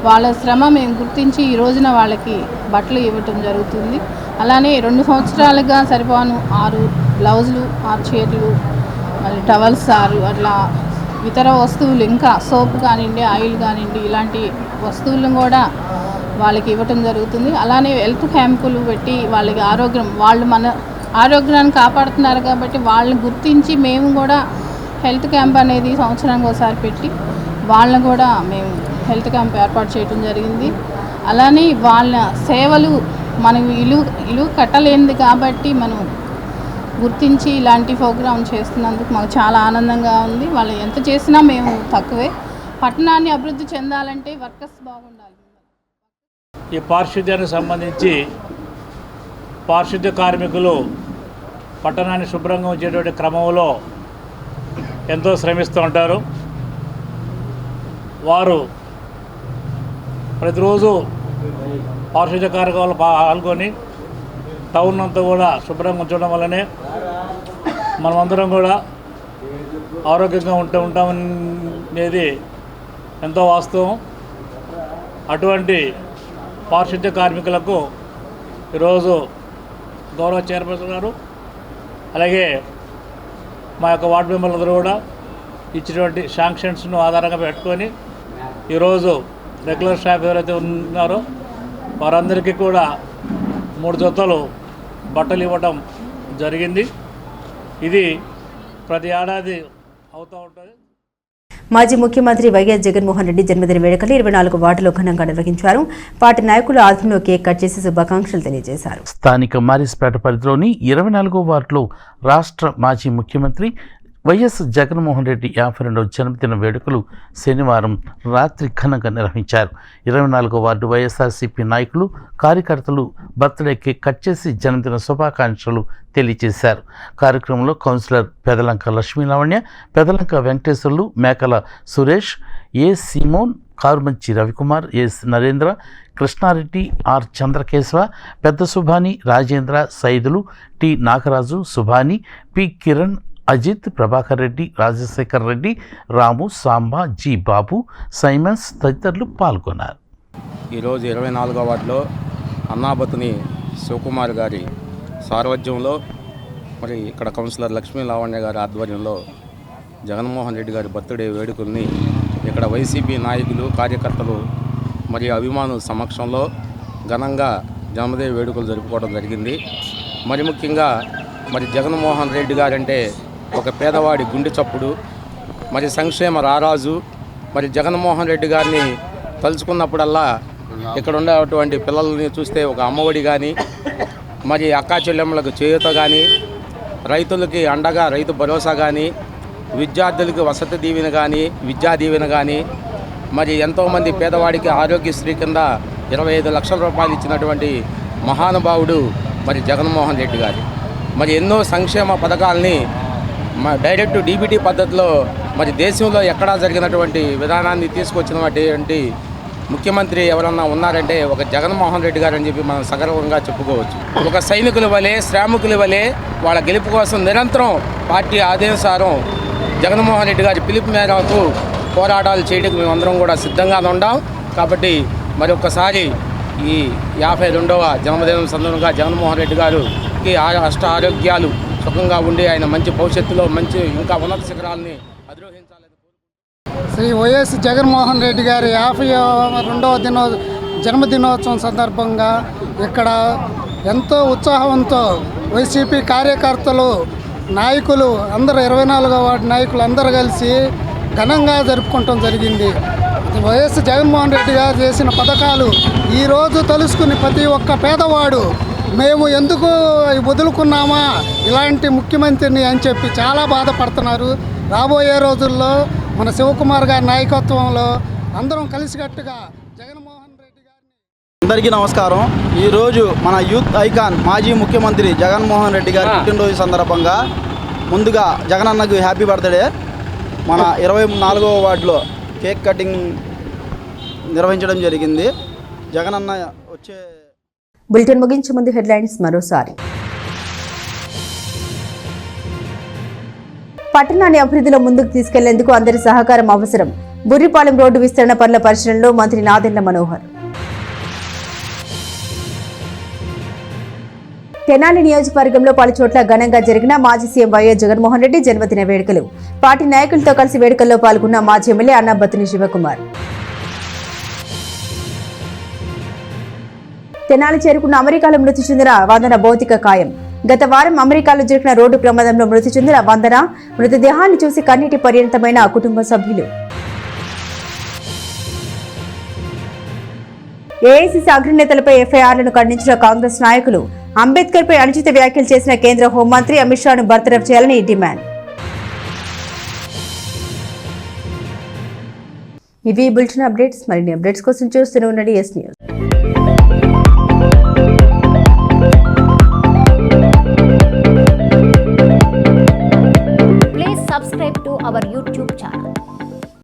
వాళ్ళ శ్రమ మేము గుర్తించి ఈ రోజున వాళ్ళకి బట్టలు ఇవ్వటం జరుగుతుంది. అలానే 2 సంవత్సరాలుగా సరిపోను 6 బ్లౌజులు, 6 చీరలు, మళ్ళీ టవల్స్ 6 అట్లా ఇతర వస్తువులు, ఇంకా సోప్ కానివ్వండి, ఆయిల్ కానివ్వండి, ఇలాంటి వస్తువులను కూడా వాళ్ళకి ఇవ్వటం జరుగుతుంది. అలానే హెల్త్ క్యాంపులు పెట్టి వాళ్ళకి వాళ్ళు మన ఆరోగ్యాన్ని కాపాడుతున్నారు కాబట్టి వాళ్ళని గుర్తించి మేము కూడా హెల్త్ క్యాంప్ అనేది సంవత్సరానికి ఒకసారి పెట్టి వాళ్ళని కూడా మేము హెల్త్ క్యాంప్ ఏర్పాటు చేయడం జరిగింది. అలానే వాళ్ళ సేవలు మనం ఇలువ కట్టలేనిది కాబట్టి మనం గుర్తించి ఇలాంటి ప్రోగ్రాం చేస్తున్నందుకు మాకు చాలా ఆనందంగా ఉంది. వాళ్ళు ఎంత చేసినా మేము తక్కువే. పట్టణాన్ని అభివృద్ధి చెందాలంటే వర్కర్స్ బాగుండాలి. ఈ పారిశుద్ధ్యానికి సంబంధించి పారిశుద్ధ్య కార్మికులు పట్టణాన్ని శుభ్రంగా ఉంచేటువంటి క్రమంలో ఎంతో శ్రమిస్తూ ఉంటారు. వారు ప్రతిరోజు పారిశుద్ధ్య కార్యక్రమాలు పాల్గొని టౌన్ అంతా కూడా శుభ్రంగా ఉంచడం వల్లనే మనమందరం కూడా ఆరోగ్యంగా ఉంటామనేది ఎంతో వాస్తవం. అటువంటి పారిశుద్ధ్య కార్మికులకు ఈరోజు గౌరవ చైర్పర్సన్ గారు అలాగే మా యొక్క వార్డు మెంబర్లందరూ కూడా ఇచ్చినటువంటి శాంక్షన్స్ను ఆధారంగా పెట్టుకొని ఈరోజు రెగ్యులర్ స్టాఫ్ ఎవరైతే ఉన్నారో వారందరికీ కూడా 3 జతలు బట్టలు ఇవ్వటం జరిగింది. ఇది ప్రతి ఏడాది అవుతూ ఉంటుంది. మాజీ ముఖ్యమంత్రి వైఎస్ జగన్మోహన్ రెడ్డి జన్మదిన వేడుకలు 24 వార్డులో ఘనంగా నిర్వహించారు. పార్టీ నాయకులు ఆధ్వర్యంలో కేక్ కట్ చేసి శుభాకాంక్షలు తెలియజేశారు. స్థానిక మారిస్పేట పరిధిలోని 24వ వార్డులో రాష్ట్ర మాజీ ముఖ్యమంత్రి వైఎస్ జగన్మోహన్ రెడ్డి 52వ జన్మదిన వేడుకలు శనివారం రాత్రి ఘనంగా నిర్వహించారు. 24వ వార్డు వైఎస్ఆర్సీపీ నాయకులు కార్యకర్తలు బర్త్డే కేక్ కట్ చేసి జన్మదిన శుభాకాంక్షలు తెలియజేశారు. కార్యక్రమంలో కౌన్సిలర్ పెదలంక లక్ష్మీలావణ్య, పెదలంక వెంకటేశ్వర్లు, మేకల సురేష్, ఏ సీమోన్, కారుమంచి రవికుమార్, ఎస్ నరేంద్ర, కృష్ణారెడ్డి, ఆర్ చంద్రకేశవ, పెద్ద సుభాని, రాజేంద్ర, సైదులు, టి నాగరాజు, సుభాని, పి కిరణ్, అజిత్, ప్రభాకర్ రెడ్డి, రాజశేఖర్ రెడ్డి, రాము, సాంబా, జి బాబు, సైమన్స్ తదితరులు పాల్గొన్నారు. ఈరోజు 24వ వార్డులో అన్నాబతుని శివకుమార్ గారి సారథ్యంలో మరి ఇక్కడ కౌన్సిలర్ లక్ష్మీ లావణ్య గారి ఆధ్వర్యంలో జగన్మోహన్ రెడ్డి గారి బర్త్డే వేడుకల్ని ఇక్కడ వైసీపీ నాయకులు, కార్యకర్తలు మరియు అభిమానుల సమక్షంలో ఘనంగా జన్మదిన వేడుకలు జరుపుకోవడం జరిగింది. మరి ముఖ్యంగా మరి జగన్మోహన్ రెడ్డి గారంటే ఒక పేదవాడి గుండె చప్పుడు, మరి సంక్షేమ రారాజు. మరి జగన్మోహన్ రెడ్డి గారిని తలుచుకున్నప్పుడల్లా ఇక్కడ ఉండేటువంటి పిల్లల్ని చూస్తే ఒక అమ్మఒడి కానీ, మరి అక్కా చెల్లెమ్మలకు చేయూత కానీ, రైతులకి అండగా రైతు భరోసా కానీ, విద్యార్థులకి వసతి దీవెన కానీ, విద్యా దీవెన కానీ, మరి ఎంతోమంది పేదవాడికి ఆరోగ్యశ్రీ కింద 25 లక్షల రూపాయలు ఇచ్చినటువంటి మహానుభావుడు మరి జగన్మోహన్ రెడ్డి గారు. మరి ఎన్నో సంక్షేమ పథకాలని డైరెక్ట్ డీబీటీ పద్ధతిలో మరి దేశంలో ఎక్కడా జరిగినటువంటి విధానాన్ని తీసుకొచ్చినటువంటి ముఖ్యమంత్రి ఎవరన్నా ఉన్నారంటే ఒక జగన్మోహన్ రెడ్డి గారు అని చెప్పి మనం సగర్వంగా చెప్పుకోవచ్చు. ఒక సైనికుల వలె, శ్రామికుల వలె వాళ్ళ గెలుపు కోసం నిరంతరం పార్టీ ఆదేశానుసారం జగన్మోహన్ రెడ్డి గారి పిలుపు మేరకు పోరాటాలు చేయడానికి మేమందరం కూడా సిద్ధంగా ఉన్నాం. కాబట్టి మరి ఒక్కసారి ఈ 52వ జన్మదినం సందర్భంగా జగన్మోహన్ రెడ్డి గారికి అష్ట ఆరోగ్యాలు సుఖంగా ఉండి ఆయన మంచి భవిష్యత్తులో మంచి ఇంకా ఉన్నత శిఖరాలని అధిరోహించాలని శ్రీ వైఎస్ జగన్మోహన్ రెడ్డి గారి 52వ జన్మదినోత్సవం సందర్భంగా ఇక్కడ ఎంతో ఉత్సాహంతో వైసీపీ కార్యకర్తలు, నాయకులు అందరూ 24వ వార్డు నాయకులు అందరూ కలిసి ఘనంగా జరుపుకోవటం జరిగింది. వైఎస్ జగన్మోహన్ రెడ్డి గారు చేసిన పథకాలు ఈరోజు తెలుసుకుని ప్రతి ఒక్క పేదవాడు మేము ఎందుకు వదులుకున్నామా ఇలాంటి ముఖ్యమంత్రిని అని చెప్పి చాలా బాధపడుతున్నారు. రాబోయే రోజుల్లో మన శివకుమార్ గారి నాయకత్వంలో అందరం కలిసికట్టుగా జగన్మోహన్ రెడ్డి గారిని. అందరికీ నమస్కారం. ఈరోజు మన యూత్ ఐకాన్ మాజీ ముఖ్యమంత్రి జగన్మోహన్ రెడ్డి గారి పుట్టినరోజు సందర్భంగా ముందుగా జగనన్నకు హ్యాపీ బర్త్డే. మన 24వ వార్డులో కేక్ కటింగ్ నిర్వహించడం జరిగింది. జగనన్న వచ్చే బులెటిన్ ముగించే ముందు హెడ్లైన్స్ మరోసారి. పట్టణాన్ని అభివృద్ధిలో ముందుకు తీసుకెళ్లేందుకు అందరి సహకారం అవసరం. బుర్రిపాలెం రోడ్డు విస్తరణ పనుల పరిశీలనలో మంత్రి నాదెండ్ల మనోహర్. తెనాలి నియోజకవర్గంలో పలు చోట్ల ఘనంగా జరిగిన మాజీ సీఎం వైఎస్ జగన్మోహన్ రెడ్డి జన్మదిన వేడుకలు. పార్టీ నాయకులతో కలిసి వేడుకల్లో పాల్గొన్న మాజీ ఎమ్మెల్యే అన్నాబత్తుని శివకుమార్. తెనాలి చేరుకున్న అమెరికాలో మృతి చెందిన వందన భౌతిక కాయం. గత వారం అమెరికాలో జరిగిన రోడ్డు ప్రమాదంలో మృతి చెందిన వందన మృతదేహాన్ని చూసి కన్నీటి పర్యంతమైన కుటుంబ సభ్యులు. ఏఐసీసీ అగ్రనేతలపై ఎఫ్ఐఆర్లను ఖండించిన కాంగ్రెస్ నాయకులు. అంబేద్కర్ పై అనుచిత వ్యాఖ్యలు చేసిన కేంద్ర హోంమంత్రి అమిత్ షాను బర్తరఫ్ చేయాలని డిమాండ్. ఇవి బులెటిన్ అప్డేట్స్. మరిన్ని అప్డేట్స్ కోసం చూస్తూనే ఉండండి ఎస్ న్యూస్.